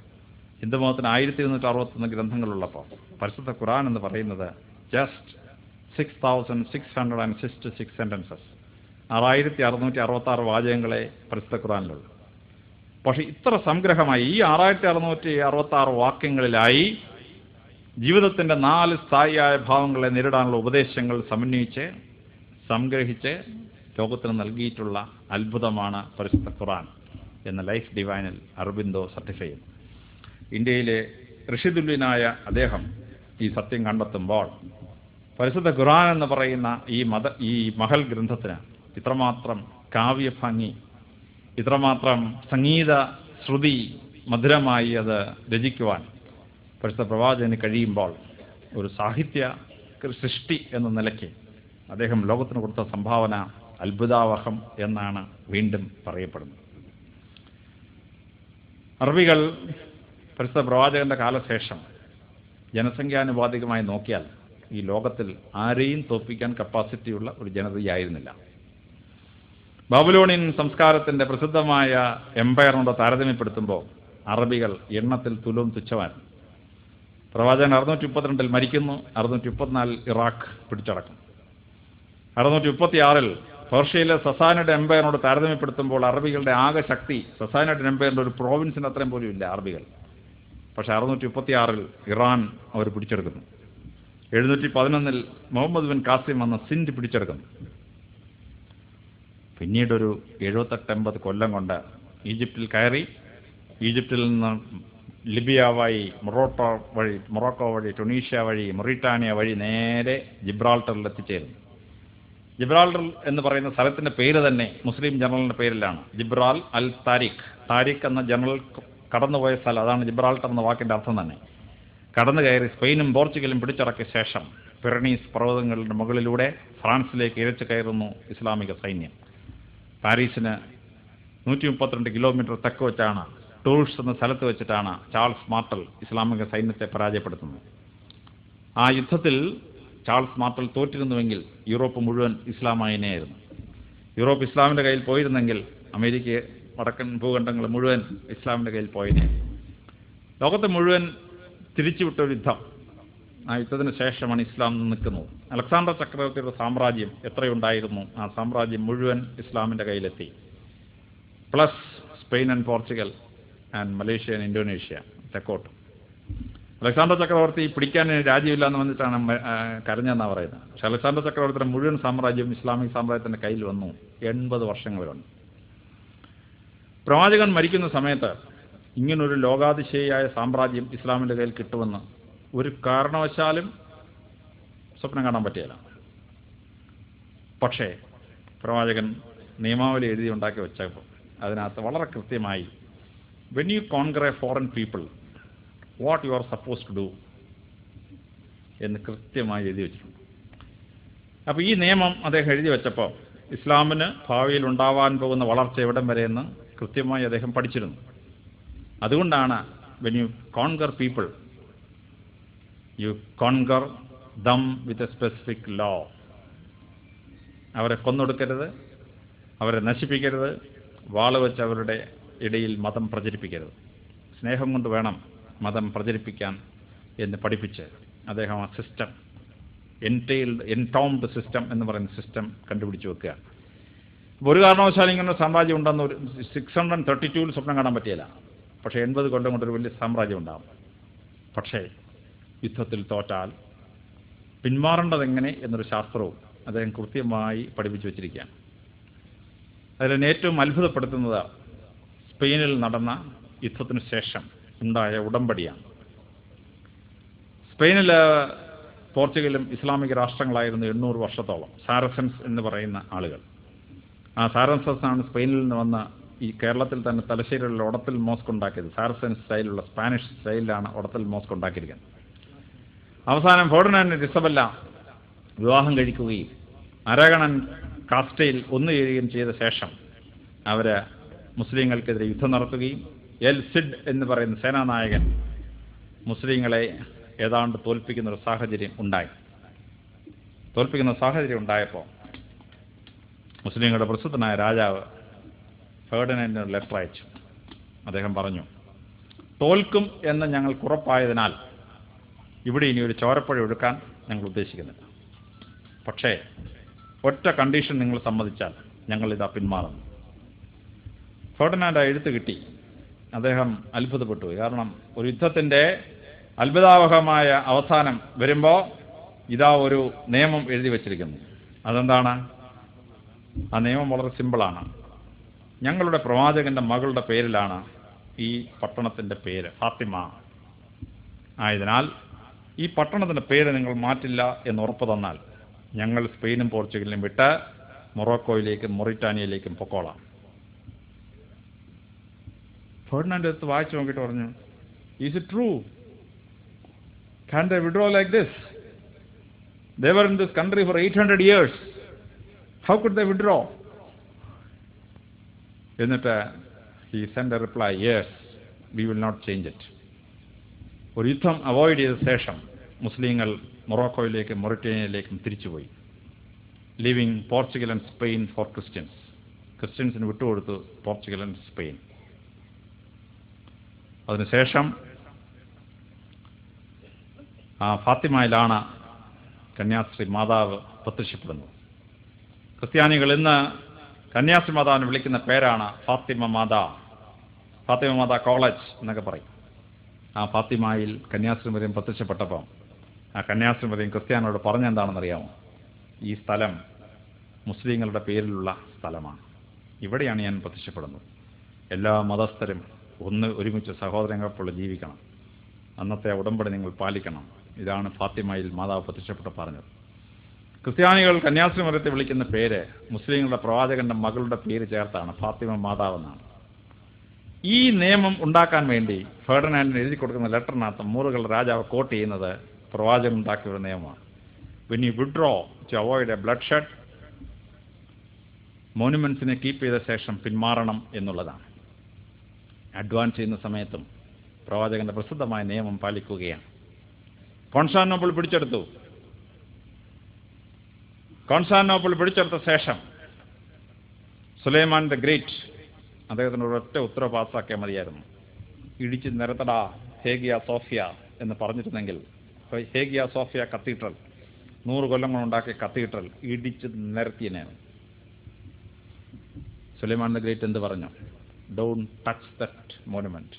ഹിന്ദുമതത്തിന് 1261 ഗ്രന്ഥങ്ങളുള്ളപ്പോൾ പരിശുദ്ധ ഖുർആൻ എന്ന് പറയുന്നത് ജസ്റ്റ് 6666 സെൻറ്റൻസസ്, 6666 വാചകങ്ങളെ പരിശുദ്ധ ഖുർആനിലുള്ളൂ. പക്ഷേ ഇത്ര സംഗ്രഹമായി ഈ 6666 വാക്യങ്ങളിലായി ജീവിതത്തിൻ്റെ 4 സ്ഥായിയായ ഭാവങ്ങളെ നേരിടാനുള്ള ഉപദേശങ്ങൾ സമന്വയിച്ച് സംഗ്രഹിച്ച് ലോകത്തിന് നൽകിയിട്ടുള്ള അത്ഭുതമാണ് പരിശുദ്ധ ഖുർആൻ എന്ന ലൈഫ് ഡിവൈനിൽ അറബിന്ദോ സർട്ടിഫൈ ചെയ്യുന്നു. ഇന്ത്യയിലെ ഋഷിതുല്യനായ അദ്ദേഹം ഈ സത്യം കണ്ടെത്തുമ്പോൾ പരിശുദ്ധ ഖുർആൻ എന്ന് പറയുന്ന ഈ മഹൽ ഗ്രന്ഥത്തിന് ഇത്രമാത്രം കാവ്യഭംഗി, ഇത്രമാത്രം സംഗീത ശ്രുതി മധുരമായി അത് രചിക്കുവാൻ പരിശുദ്ധ പ്രവാചകന് കഴിയുമ്പോൾ ഒരു സാഹിത്യ സൃഷ്ടി എന്ന നിലയ്ക്ക് അദ്ദേഹം ലോകത്തിന് കൊടുത്ത സംഭാവന അത്ഭുതാവഹം എന്നാണ് വീണ്ടും പറയപ്പെടുന്നത്. അറബികൾ പരിശുദ്ധ പ്രവാചകന്റെ കാലശേഷം ജനസംഖ്യാനുപാതികമായി നോക്കിയാൽ ഈ ലോകത്തിൽ ആരെയും തോൽപ്പിക്കാൻ കപ്പാസിറ്റിയുള്ള ഒരു ജനതയായിരുന്നില്ല. ബാബിലോണിയൻ സംസ്കാരത്തിന്റെ പ്രസിദ്ധമായ എംപയറിനോട് താരതമ്യപ്പെടുത്തുമ്പോൾ അറബികൾ എണ്ണത്തിൽ തുച്ഛമായിരുന്നു. പ്രവാചകൻ 632 മരിക്കുന്നു, 634 ഇറാഖ് പിടിച്ചടക്കും. 636 പേർഷ്യയിലെ സസാനിഡ് എംപയറിനോട് താരതമ്യപ്പെടുത്തുമ്പോൾ അറബികളുടെ ആകെ ശക്തി സസാനിഡ് എംപയറിന്റെ ഒരു പ്രോവിൻസിന് അത്രയും പോലും ഇല്ല അറബികൾ. പക്ഷേ 636 ഇറാൻ അവർ പിടിച്ചെടുക്കുന്നു. 711 മുഹമ്മദ് ബിൻ കാസിം വന്ന സിന്ധ് പിടിച്ചെടുക്കുന്നു. പിന്നീടൊരു 78-80 കൊല്ലം കൊണ്ട് ഈജിപ്തിൽ കയറി, ഈജിപ്തിൽ നിന്ന് ലിബിയ വഴി മൊറോക്കോ വഴി ടുണീഷ്യ വഴി മൊറിറ്റാനിയ വഴി നേരെ ജിബ്രാൾട്ടറിൽ എത്തിച്ചേരുന്നു. ജിബ്രാൾട്ടർ എന്ന് പറയുന്ന സ്ഥലത്തിന്റെ പേര് തന്നെ മുസ്ലിം ജനറലിന്റെ പേരിലാണ്, ജിബ്രാൽ അൽ താരിഖ്. താരിഖ് എന്ന ജനറൽ കടന്നുപോയ സ്ഥലം, അതാണ് ജിബ്രാൾട്ടർ എന്ന വാക്കിന്റെ അർത്ഥം തന്നെ. കടന്നു കയറി സ്പെയിനും പോർച്ചുഗലും പിടിച്ചടക്കിയ ശേഷം പിറനീസ് പർവ്വതങ്ങളുടെ മുകളിലൂടെ ഫ്രാൻസിലേക്ക് ഇരച്ചു കയറുന്നു ഇസ്ലാമിക സൈന്യം. പാരീസിന് 132 കിലോമീറ്റർ തെക്ക് വെച്ചാണ്, ടൂൾസ് എന്ന സ്ഥലത്ത് വെച്ചിട്ടാണ് ചാൾസ് മാർട്ടൽ ഇസ്ലാമിക സൈന്യത്തെ പരാജയപ്പെടുത്തുന്നത്. ആ യുദ്ധത്തിൽ ചാൾസ് മാർട്ടൽ തോറ്റിരുന്നുവെങ്കിൽ യൂറോപ്പ് മുഴുവൻ ഇസ്ലാമായനെയായിരുന്നു. യൂറോപ്പ് ഇസ്ലാമിൻ്റെ കയ്യിൽ പോയിരുന്നെങ്കിൽ അമേരിക്ക വടക്കൻ ഭൂഖണ്ഡങ്ങൾ മുഴുവൻ ഇസ്ലാമിൻ്റെ കയ്യിൽ പോയതിനെ. ലോകത്തെ മുഴുവൻ തിരിച്ചുവിട്ട ഒരു യുദ്ധം. ആ യുദ്ധത്തിന് ശേഷമാണ് ഇസ്ലാം നിൽക്കുന്നത്. അലക്സാണ്ടർ ചക്രവർത്തിയുടെ സാമ്രാജ്യം എത്രയുണ്ടായിരുന്നു, ആ സാമ്രാജ്യം മുഴുവൻ ഇസ്ലാമിൻ്റെ കയ്യിലെത്തി. Plus Spain and Portugal and Malaysia and Indonesia തെക്കോട്ട്. അലക്സാണ്ടർ ചക്രവർത്തി പിടിക്കാൻ രാജ്യമില്ല എന്ന് വന്നിട്ടാണ് കരഞ്ഞെന്നാണ് പറയുന്നത്. പക്ഷെ അലക്സാണ്ടർ ചക്രവർത്തിയുടെ മുഴുവൻ സാമ്രാജ്യം ഇസ്ലാമിക് സാമ്രാജ്യത്തിൻ്റെ കയ്യിൽ വന്നു 80 വർഷങ്ങൾ വരെ. പ്രവാചകൻ മരിക്കുന്ന സമയത്ത് ഇങ്ങനൊരു ലോകാതിശയായ സാമ്രാജ്യം ഇസ്ലാമിൻ്റെ കയ്യിൽ കിട്ടുമെന്ന് ഒരു കാരണവശാലും സ്വപ്നം കാണാൻ പറ്റിയില്ല. പക്ഷേ പ്രവാചകൻ നിയമാവലി എഴുതി ഉണ്ടാക്കി വെച്ചപ്പോൾ അതിനകത്ത് വളരെ കൃത്യമായി when you conquer a foreign people what you are suppose to do എന്ന് കൃത്യമായി എഴുതി വെച്ചിട്ടുണ്ട്. അപ്പോൾ ഈ നിയമം അദ്ദേഹം എഴുതി വെച്ചപ്പോൾ ഇസ്ലാമിന് ഭാവിയിൽ ഉണ്ടാവാൻ പോകുന്ന വളർച്ച എവിടം വരെയെന്ന് കൃത്യമായി അദ്ദേഹം പഠിച്ചിരുന്നു. അതുകൊണ്ടാണ് when you conquer people you conquer them with a specific law. അവരെ കൊന്നൊടുക്കരുത്, അവരെ നശിപ്പിക്കരുത്, വാള് വെച്ച് അവരുടെ ഇടയിൽ മതം പ്രചരിപ്പിക്കരുത്, സ്നേഹം കൊണ്ട് വേണം മതം പ്രചരിപ്പിക്കാൻ എന്ന് പഠിപ്പിച്ച് അദ്ദേഹം ആ സിസ്റ്റം എൻടോംഡ് സിസ്റ്റം എന്ന് പറയുന്ന സിസ്റ്റം കണ്ടുപിടിച്ച് വെക്കുക. ഒരു കാരണവശാലും ഇങ്ങനെ സാമ്രാജ്യം ഉണ്ടെന്ന് 632 സ്വപ്നം കാണാൻ പറ്റിയില്ല. പക്ഷേ 80 കൊല്ലം കൊണ്ടൊരു വലിയ സാമ്രാജ്യം ഉണ്ടാകും. പക്ഷേ യുദ്ധത്തിൽ തോറ്റാൽ പിന്മാറേണ്ടതെങ്ങനെ എന്നൊരു ശാസ്ത്രവും അദ്ദേഹം കൃത്യമായി പഠിപ്പിച്ചു വച്ചിരിക്കുകയാണ്. അതിലെന്നെ ഏറ്റവും അത്ഭുതപ്പെടുത്തുന്നത് സ്പെയിനിൽ നടന്ന യുദ്ധത്തിന് ശേഷം ഉണ്ടായ ഉടമ്പടിയാണ്. സ്പെയിനിൽ പോർച്ചുഗലും ഇസ്ലാമിക രാഷ്ട്രങ്ങളായിരുന്നു 800 വർഷത്തോളം. സാരസൻസ് എന്ന് പറയുന്ന ആളുകൾ. ആ സാരസൻസ് ആണ് സ്പെയിനിൽ നിന്ന് വന്ന് ഈ കേരളത്തിൽ തന്നെ തലശ്ശേരിയിലുള്ള ഒടത്തിൽ മോസ്ക് ഉണ്ടാക്കിയത്. സാരസൻ സ്റ്റൈലുള്ള സ്പാനിഷ് സ്റ്റൈലിലാണ് ഒടത്തിൽ മോസ്ക് ഉണ്ടാക്കിയിരിക്കുന്നത്. അവസാനം ഫെർഡിനാൻഡ് ഇസബെല്ല വിവാഹം കഴിക്കുകയും അരാഗണൻ കാസ്റ്റയിൽ ഒന്നുചേരുകയും ചെയ്ത ശേഷം അവർ മുസ്ലിങ്ങൾക്കെതിരെ യുദ്ധം നടത്തുകയും എൽ സിഡ് എന്ന് പറയുന്ന സേനാനായകൻ മുസ്ലിങ്ങളെ ഏതാണ്ട് തോൽപ്പിക്കുന്ന ഒരു സാഹചര്യം ഉണ്ടായപ്പോൾ മുസ്ലിങ്ങളുടെ പ്രസിദ്ധനായ രാജാവ് ഫെർഡിനാൻഡിന് ഒരു ലെറ്റർ അയച്ചു. അദ്ദേഹം പറഞ്ഞു, തോൽക്കും എന്ന് ഞങ്ങൾക്ക് ഉറപ്പായതിനാൽ ഇവിടെ ഇനി ഒരു ചോരപ്പുഴ ഒഴുക്കാൻ ഞങ്ങൾ ഉദ്ദേശിക്കുന്നില്ല. പക്ഷേ ഒറ്റ കണ്ടീഷൻ നിങ്ങൾ സമ്മതിച്ചാൽ ഞങ്ങളിതാ പിന്മാറുന്നു. ഫെർഡിനാൻഡ് ആ എഴുത്ത് കിട്ടി. അദ്ദേഹം അത്ഭുതപ്പെട്ടു. കാരണം ഒരു യുദ്ധത്തിൻ്റെ അത്ഭുതാവഹമായ അവസാനം വരുമ്പോൾ ഇതാ ഒരു നിയമം എഴുതി വച്ചിരിക്കുന്നു. അതെന്താണ്? ആ നിയമം വളരെ സിമ്പിളാണ്. ഞങ്ങളുടെ പ്രവാചകന്റെ മകളുടെ പേരിലാണ് ഈ പട്ടണത്തിൻ്റെ പേര്, ഫാത്തിമ. ആയതിനാൽ ഈ പട്ടണത്തിൻ്റെ പേര് നിങ്ങൾ മാറ്റില്ല എന്ന് ഉറപ്പ് തന്നാൽ ഞങ്ങൾ സ്പെയിനും പോർച്ചുഗലിനും വിട്ട് മൊറോക്കോയിലേക്കും മൊറിറ്റാനിയയിലേക്കും പൊക്കോളാം. ഫെർഡിനാൻഡ് എടുത്ത് വായിച്ചു നോക്കിയിട്ട് പറഞ്ഞു, is it true? Can they withdraw like this? They were in this country for 800 years. How could they withdraw? എന്നിട്ട് he sent a reply, yes, we will not change it. ഒരു യുദ്ധം അവോയ്ഡ് ചെയ്ത ശേഷം മുസ്ലിങ്ങൾ മൊറോക്കോയിലേക്കും മൊറിറ്റേനിയയിലേക്കും തിരിച്ചുപോയി. Leaving Portugal and Spain for Christians. ക്രിസ്ത്യൻസിന് വിട്ടുകൊടുത്തു പോർച്ചുഗൽ ആൻഡ് സ്പെയിൻ. അതിനുശേഷം ഫാത്തിമയിലാണ് കന്യാസ്ത്രീ മാതാവ് പ്രത്യക്ഷപ്പെടുന്നത്. ക്രിസ്ത്യാനികൾ ഇന്ന് കന്യാസ്ത്രീ മാതാവിനെ വിളിക്കുന്ന പേരാണ് ഫാത്തിമ മാതാ കോളേജ് എന്നൊക്കെ പറയും. ആ ഫാത്തിമയിൽ കന്യാസ്ത്രീ മറിയം പ്രത്യക്ഷപ്പെട്ടപ്പം ആ കന്യാസ്ത്രീ മറിയം ക്രിസ്ത്യാനികളോട് പറഞ്ഞെന്താണെന്നറിയാമോ? ഈ സ്ഥലം മുസ്ലിങ്ങളുടെ പേരിലുള്ള സ്ഥലമാണ്. ഇവിടെയാണ് ഞാൻ പ്രത്യക്ഷപ്പെടുന്നത്. എല്ലാ മതസ്ഥരും ഒരുമിച്ച് സഹോദരങ്ങളെപ്പോലെ ജീവിക്കണം. അന്നത്തെ ഉടമ്പടി നിങ്ങൾ പാലിക്കണം. ഇതാണ് ഫാത്തിമയിൽ മാതാവ് പ്രത്യക്ഷപ്പെട്ട് പറഞ്ഞത്. ക്രിസ്ത്യാനികൾ കന്യാസ്ത്രീ മറിയത്തെ വിളിക്കുന്ന പേര് മുസ്ലിങ്ങളുടെ പ്രവാചകന്റെ മകളുടെ പേര് ചേർത്താണ്, ഫാത്തിമ മാതാവെന്നാണ്. ഈ നിയമം ഉണ്ടാക്കാൻ വേണ്ടി ഫെർഡിനാൻഡിന് എഴുതി കൊടുക്കുന്ന ലെറ്ററിനകത്ത് മൂറുകൾ രാജാവ് കോട്ട് ചെയ്യുന്നത് പ്രവാചകൻ ഉണ്ടാക്കിയ ഒരു നിയമമാണ്. When you withdraw to avoid a bloodshed, മോണുമെന്റ്സിനെ കീപ്പ് ചെയ്ത ശേഷം പിന്മാറണം എന്നുള്ളതാണ്. അഡ്വാൻസ് ചെയ്യുന്ന സമയത്തും പ്രവാചകന്റെ പ്രസിദ്ധമായ നിയമം പാലിക്കുകയാണ്. കോൺസ്റ്റാന്റിനോപ്പിൾ പിടിച്ചെടുത്ത ശേഷം സുലൈമാൻ ദ ഗ്രേറ്റ് അദ്ദേഹത്തിന് ഒരൊറ്റ ഉത്തരവ് പാസ്സാക്കിയാൽ മതിയായിരുന്നു. ഇടിച്ച് നിരത്തടാ ഹേഗിയ സോഫിയ എന്ന് പറഞ്ഞിരുന്നെങ്കിൽ ഹേഗിയ സോഫിയ കത്തീഡ്രൽ 100 കൊല്ലം കൊണ്ടുണ്ടാക്കിയ കത്തീഡ്രൽ ഇടിച്ച് നിരത്തിയനാണ്. സുലൈമാൻ ദ ഗ്രേറ്റ് എന്ത് പറഞ്ഞു? Don't touch that monument.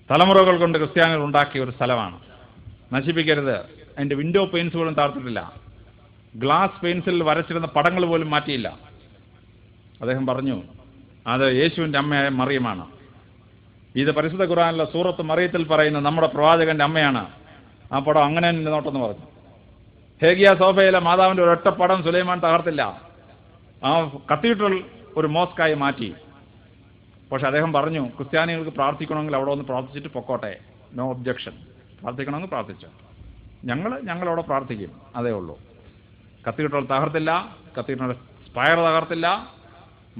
തലമുറകൾ കൊണ്ട് ക്രിസ്ത്യാനികൾ ഉണ്ടാക്കിയ ഒരു സ്ഥലമാണ്, നശിപ്പിക്കരുത്. അതിൻ്റെ വിൻഡോ പെയിൻസ് പോലും താഴ്ത്തിട്ടില്ല. ഗ്ലാസ് പെയിൻസിൽ വരച്ചിരുന്ന പടങ്ങൾ പോലും മാറ്റിയില്ല. അദ്ദേഹം പറഞ്ഞു അത് യേശുവിൻ്റെ അമ്മയായ മറിയമാണ്. ഇത് പരിശുദ്ധ ഖുർആനിലെ സൂറത്ത് മറിയത്തിൽ പറയുന്ന നമ്മുടെ പ്രവാചകന്റെ അമ്മയാണ്. ആ പടം അങ്ങനെ നോട്ടെന്ന് പറഞ്ഞു. ഹേഗിയ സോഫയിലെ മാതാവിൻ്റെ ഒരൊറ്റ പടം സുലൈമാൻ തകർത്തില്ല. ആ കത്തീഡ്രൽ ഒരു മോസ്കായി മാറ്റി. പക്ഷെ അദ്ദേഹം പറഞ്ഞു ക്രിസ്ത്യാനികൾക്ക് പ്രാർത്ഥിക്കണമെങ്കിൽ അവിടെ ഒന്ന് പ്രാർത്ഥിച്ചിട്ട് പൊക്കോട്ടെ, നോ ഒബ്ജക്ഷൻ. പ്രാർത്ഥിക്കണമെങ്കിൽ പ്രാർത്ഥിച്ചോ, ഞങ്ങളവിടെ പ്രാർത്ഥിക്കും, അതേ ഉള്ളൂ. കത്തീഡ്രൽ തകർത്തില്ല, കത്തീഡ്രൽ സ്പയർ തകർത്തില്ല,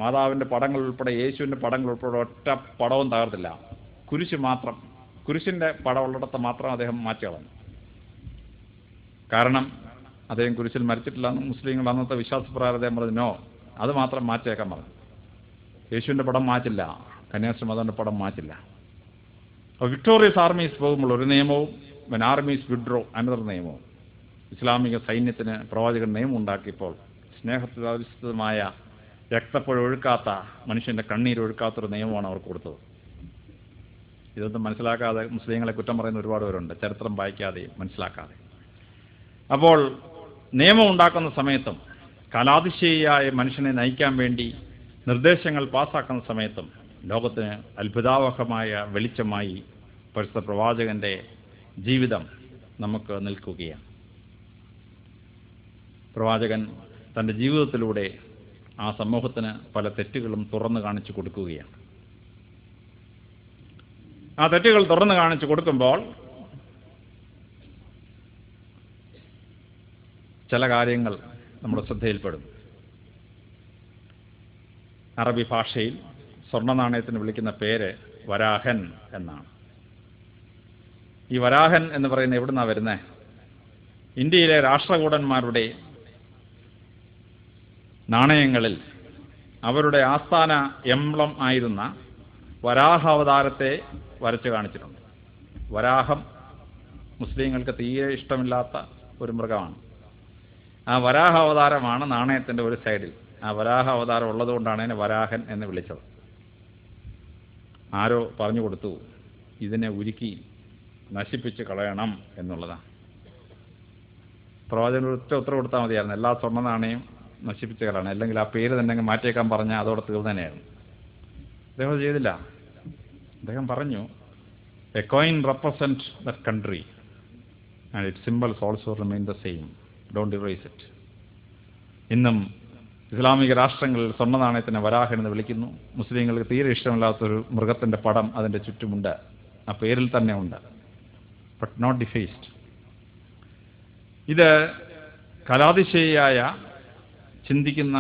മാതാവിൻ്റെ പടങ്ങൾ ഉൾപ്പെടെ യേശുവിൻ്റെ പടങ്ങൾ ഉൾപ്പെടെ ഒറ്റ പടവും തകർത്തില്ല. കുരിശിൻ്റെ പടമുള്ളിടത്ത് മാത്രം അദ്ദേഹം മാറ്റി കളഞ്ഞു. കാരണം അദ്ദേഹം കുരിശിൽ മരിച്ചിട്ടില്ല എന്ന് മുസ്ലിങ്ങൾ അന്നത്തെ വിശ്വാസപ്രകാരം അദ്ദേഹം പറഞ്ഞു, നോ, അത് മാത്രം മാറ്റിയേക്കാൻ പറഞ്ഞു. യേശുവിൻ്റെ പടം മാറ്റില്ല, കന്യാസ്ത്രീ മാതാവിൻ്റെ പടം മാറ്റില്ല. അപ്പോൾ വിക്ടോറിയസ് ആർമീസ് പോകുമ്പോൾ ഒരു നിയമവും, വെൻ ആർമീസ് വിഡ്രോ അനദർ നിയമവും. ഇസ്ലാമിക സൈന്യത്തിന് പ്രവാചകൻ നിയമം ഉണ്ടാക്കിയപ്പോൾ സ്നേഹത്തിലധിഷ്ഠിതമായ രക്തപ്പുഴ ഒഴുക്കാത്ത, മനുഷ്യൻ്റെ കണ്ണീരൊഴുക്കാത്തൊരു നിയമമാണ് അവർ കൊടുത്തത്. ഇതൊന്നും മനസ്സിലാക്കാതെ മുസ്ലിങ്ങളെ കുറ്റം പറയുന്ന ഒരുപാട് പേരുണ്ട്, ചരിത്രം വായിക്കാതെ മനസ്സിലാക്കാതെ. അപ്പോൾ നിയമം ഉണ്ടാക്കുന്ന സമയത്തും കലാതിശയിയായ മനുഷ്യനെ നയിക്കാൻ വേണ്ടി നിർദ്ദേശങ്ങൾ പാസ്സാക്കുന്ന സമയത്തും ലോകത്തിന് അത്ഭുതാവഹമായ വെളിച്ചമായി പരിശുദ്ധ പ്രവാചകന്റെ ജീവിതം നമുക്ക് നിൽക്കുകയാണ്. പ്രവാചകൻ തൻ്റെ ജീവിതത്തിലൂടെ ആ സമൂഹത്തിന് പല തെറ്റുകളും തുറന്നു കാണിച്ചു കൊടുക്കുകയാണ്. ആ തെറ്റുകൾ തുറന്നു കാണിച്ചു കൊടുക്കുമ്പോൾ ചില കാര്യങ്ങൾ നമ്മുടെ ശ്രദ്ധയിൽപ്പെടും. അറബി ഭാഷയിൽ സ്വർണ്ണ നാണയത്തിന് വിളിക്കുന്ന പേര് വരാഹൻ എന്നാണ്. ഈ വരാഹൻ എന്ന് പറയുന്നത് എവിടുന്നാണ് വരുന്നത്? ഇന്ത്യയിലെ രാഷ്ട്രകൂടന്മാരുടെ നാണയങ്ങളിൽ അവരുടെ ആസ്ഥാന എംബ്ലം ആയിരുന്ന വരാഹാവതാരത്തെ വരച്ചു കാണിച്ചിട്ടുണ്ട്. വരാഹം മുസ്ലിങ്ങൾക്ക് തീരെ ഇഷ്ടമില്ലാത്ത ഒരു മൃഗമാണ്. ആ വരാഹാവതാരമാണ് നാണയത്തിൻ്റെ ഒരു സൈഡിൽ. ആ വരാഹാവതാരം ഉള്ളതുകൊണ്ടാണ് അതിനെ വരാഹൻ എന്ന് വിളിച്ചത്. ആരോ പറഞ്ഞു കൊടുത്തു ഇതിനെ ഉരുക്കി നശിപ്പിച്ച് കളയണം എന്നുള്ളതാണ്. പ്രവാചകൻ ഒറ്റ ഉത്തരവ് കൊടുത്താൽ മതിയായിരുന്നു, എല്ലാ സ്വർണ്ണ നാണയം നശിപ്പിച്ച് കളയണം, അല്ലെങ്കിൽ ആ പേര് തന്നെ മാറ്റിയേക്കാൻ പറഞ്ഞാൽ അതോടെ തീർന്നതന്നെയായിരുന്നു. അദ്ദേഹം ചെയ്തില്ല. അദ്ദേഹം പറഞ്ഞു, A coin represent that country and it symbols also remain the same, don't erase it. ഇന്നും ഇസ്ലാമിക രാഷ്ട്രങ്ങളിൽ സ്വർണ്ണ നാണയത്തിനെ വരാഹൻ എന്ന് വിളിക്കുന്നു. മുസ്ലിങ്ങൾക്ക് തീരെ ഇഷ്ടമില്ലാത്തൊരു മൃഗത്തിൻ്റെ പടം അതിൻ്റെ ചുറ്റുമുണ്ട്, ആ പേരിൽ തന്നെ ഉണ്ട്, ബട്ട് നോട്ട് ഡിഫേസ്ഡ്. ഇത് കലാതിശയായ ചിന്തിക്കുന്ന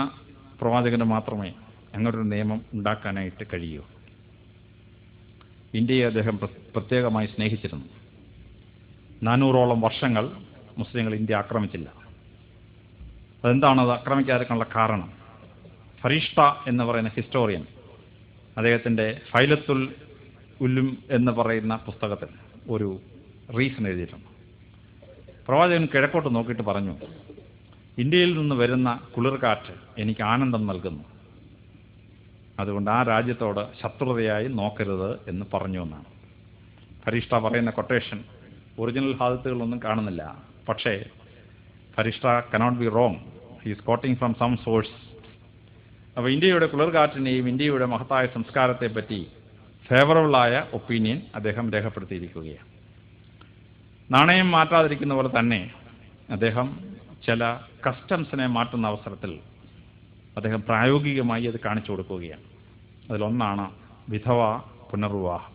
പ്രവാചകന് മാത്രമേ അങ്ങനൊരു നിയമം ഉണ്ടാക്കാനായിട്ട് കഴിയൂ. ഇന്ത്യയെ അദ്ദേഹം പ്രത്യേകമായി സ്നേഹിച്ചിരുന്നു. 400ഓളം വർഷങ്ങൾ മുസ്ലിങ്ങൾ ഇന്ത്യ ആക്രമിച്ചില്ല. അതെന്താണത് ആക്രമിക്കാതിരിക്കാനുള്ള കാരണം? ഫരീഷ്ത എന്ന് പറയുന്ന ഹിസ്റ്റോറിയൻ അദ്ദേഹത്തിൻ്റെ ഫൈലത്തുൽ ഉലും എന്ന് പറയുന്ന പുസ്തകത്തിൽ ഒരു റീസൺ എഴുതിയിട്ടുണ്ട്. പ്രവാചകൻ കിഴക്കോട്ട് നോക്കിയിട്ട് പറഞ്ഞു, ഇന്ത്യയിൽ നിന്ന് വരുന്ന കുളിർകാറ്റ് എനിക്ക് ആനന്ദം നൽകുന്നു, അതുകൊണ്ട് ആ രാജ്യത്തോട് ശത്രുതയായി നോക്കരുത് എന്ന് പറഞ്ഞു എന്നാണ്. ഫരീഷ്ത പറയുന്ന കൊട്ടേഷൻ ഒറിജിനൽ ഹാദിത്തുകളൊന്നും കാണുന്നില്ല, പക്ഷേ Ferishta cannot be wrong, he is quoting from some source. അപ്പോൾ ഇന്ത്യയുടെ കുളിർകാറ്റിനെയും ഇന്ത്യയുടെ മഹത്തായ സംസ്കാരത്തെപ്പറ്റി ഫേവറബിളായ ഒപ്പീനിയൻ അദ്ദേഹം രേഖപ്പെടുത്തിയിരിക്കുകയാണ്. നാണയം മാറ്റാതിരിക്കുന്ന പോലെ തന്നെ അദ്ദേഹം ചില കസ്റ്റംസിനെ മാറ്റുന്ന അവസരത്തിൽ അദ്ദേഹം പ്രായോഗികമായി അത് കാണിച്ചു കൊടുക്കുകയാണ്. അതിലൊന്നാണ് വിധവ പുനർവിവാഹം.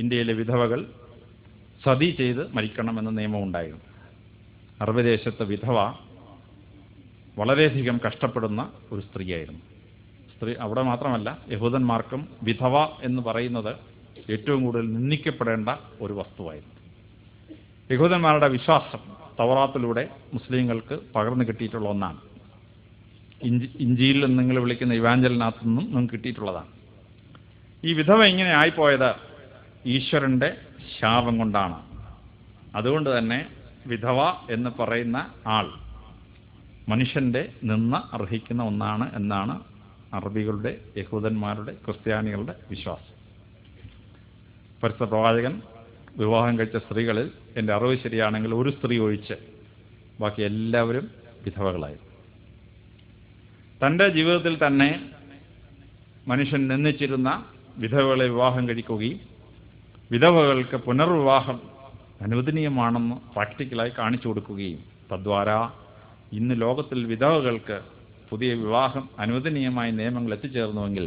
ഇന്ത്യയിലെ വിധവകൾ സതി ചെയ്ത് മരിക്കണമെന്ന നിയമമുണ്ടായിരുന്നു. അറബ് ദേശത്ത് വിധവ വളരെയധികം കഷ്ടപ്പെടുന്ന ഒരു സ്ത്രീയായിരുന്നു. അവിടെ മാത്രമല്ല, യഹൂദന്മാർക്കും വിധവ എന്ന് പറയുന്നത് ഏറ്റവും കൂടുതൽ നിന്ദിക്കപ്പെടേണ്ട ഒരു വസ്തുവായിരുന്നു. യഹൂദന്മാരുടെ വിശ്വാസം തൗറാത്തിലൂടെ മുസ്ലിങ്ങൾക്ക് പകർന്നു കിട്ടിയിട്ടുള്ള ഒന്നാണ്. ഇഞ്ചിയിൽ നിങ്ങൾ വിളിക്കുന്ന ഇവാഞ്ചലിനകത്തു നിന്നും നിങ്ങൾക്ക് കിട്ടിയിട്ടുള്ളതാണ്. ഈ വിധവ ഇങ്ങനെ ആയിപ്പോയത് ഈശ്വരൻ്റെ ശാപം കൊണ്ടാണ്. അതുകൊണ്ട് തന്നെ വിധവ എന്ന് പറയുന്ന ആൾ മനുഷ്യൻ്റെ നിന്ന് അർഹിക്കുന്ന ഒന്നാണ് എന്നാണ് അറബികളുടെ, യഹൂദന്മാരുടെ, ക്രിസ്ത്യാനികളുടെ വിശ്വാസം. പരിശുദ്ധ പ്രവാചകൻ വിവാഹം കഴിച്ച സ്ത്രീകളിൽ എൻ്റെ അറിവ് ശരിയാണെങ്കിൽ ഒരു സ്ത്രീ ഒഴിച്ച് ബാക്കി എല്ലാവരും വിധവകളായിരുന്നു. തൻ്റെ ജീവിതത്തിൽ തന്നെ മനുഷ്യൻ നിന്ദിച്ചിരുന്ന വിധവകളെ വിവാഹം കഴിക്കുകയും വിധവകൾക്ക് പുനർവിവാഹം അനുവദനീയമാണെന്ന് പ്രാക്ടിക്കലായി കാണിച്ചു കൊടുക്കുകയും തദ്വാര ഇന്ന് ലോകത്തിൽ വിധവകൾക്ക് പുതിയ വിവാഹം അനുവദനീയമായ നിയമങ്ങൾ എത്തിച്ചേർന്നുവെങ്കിൽ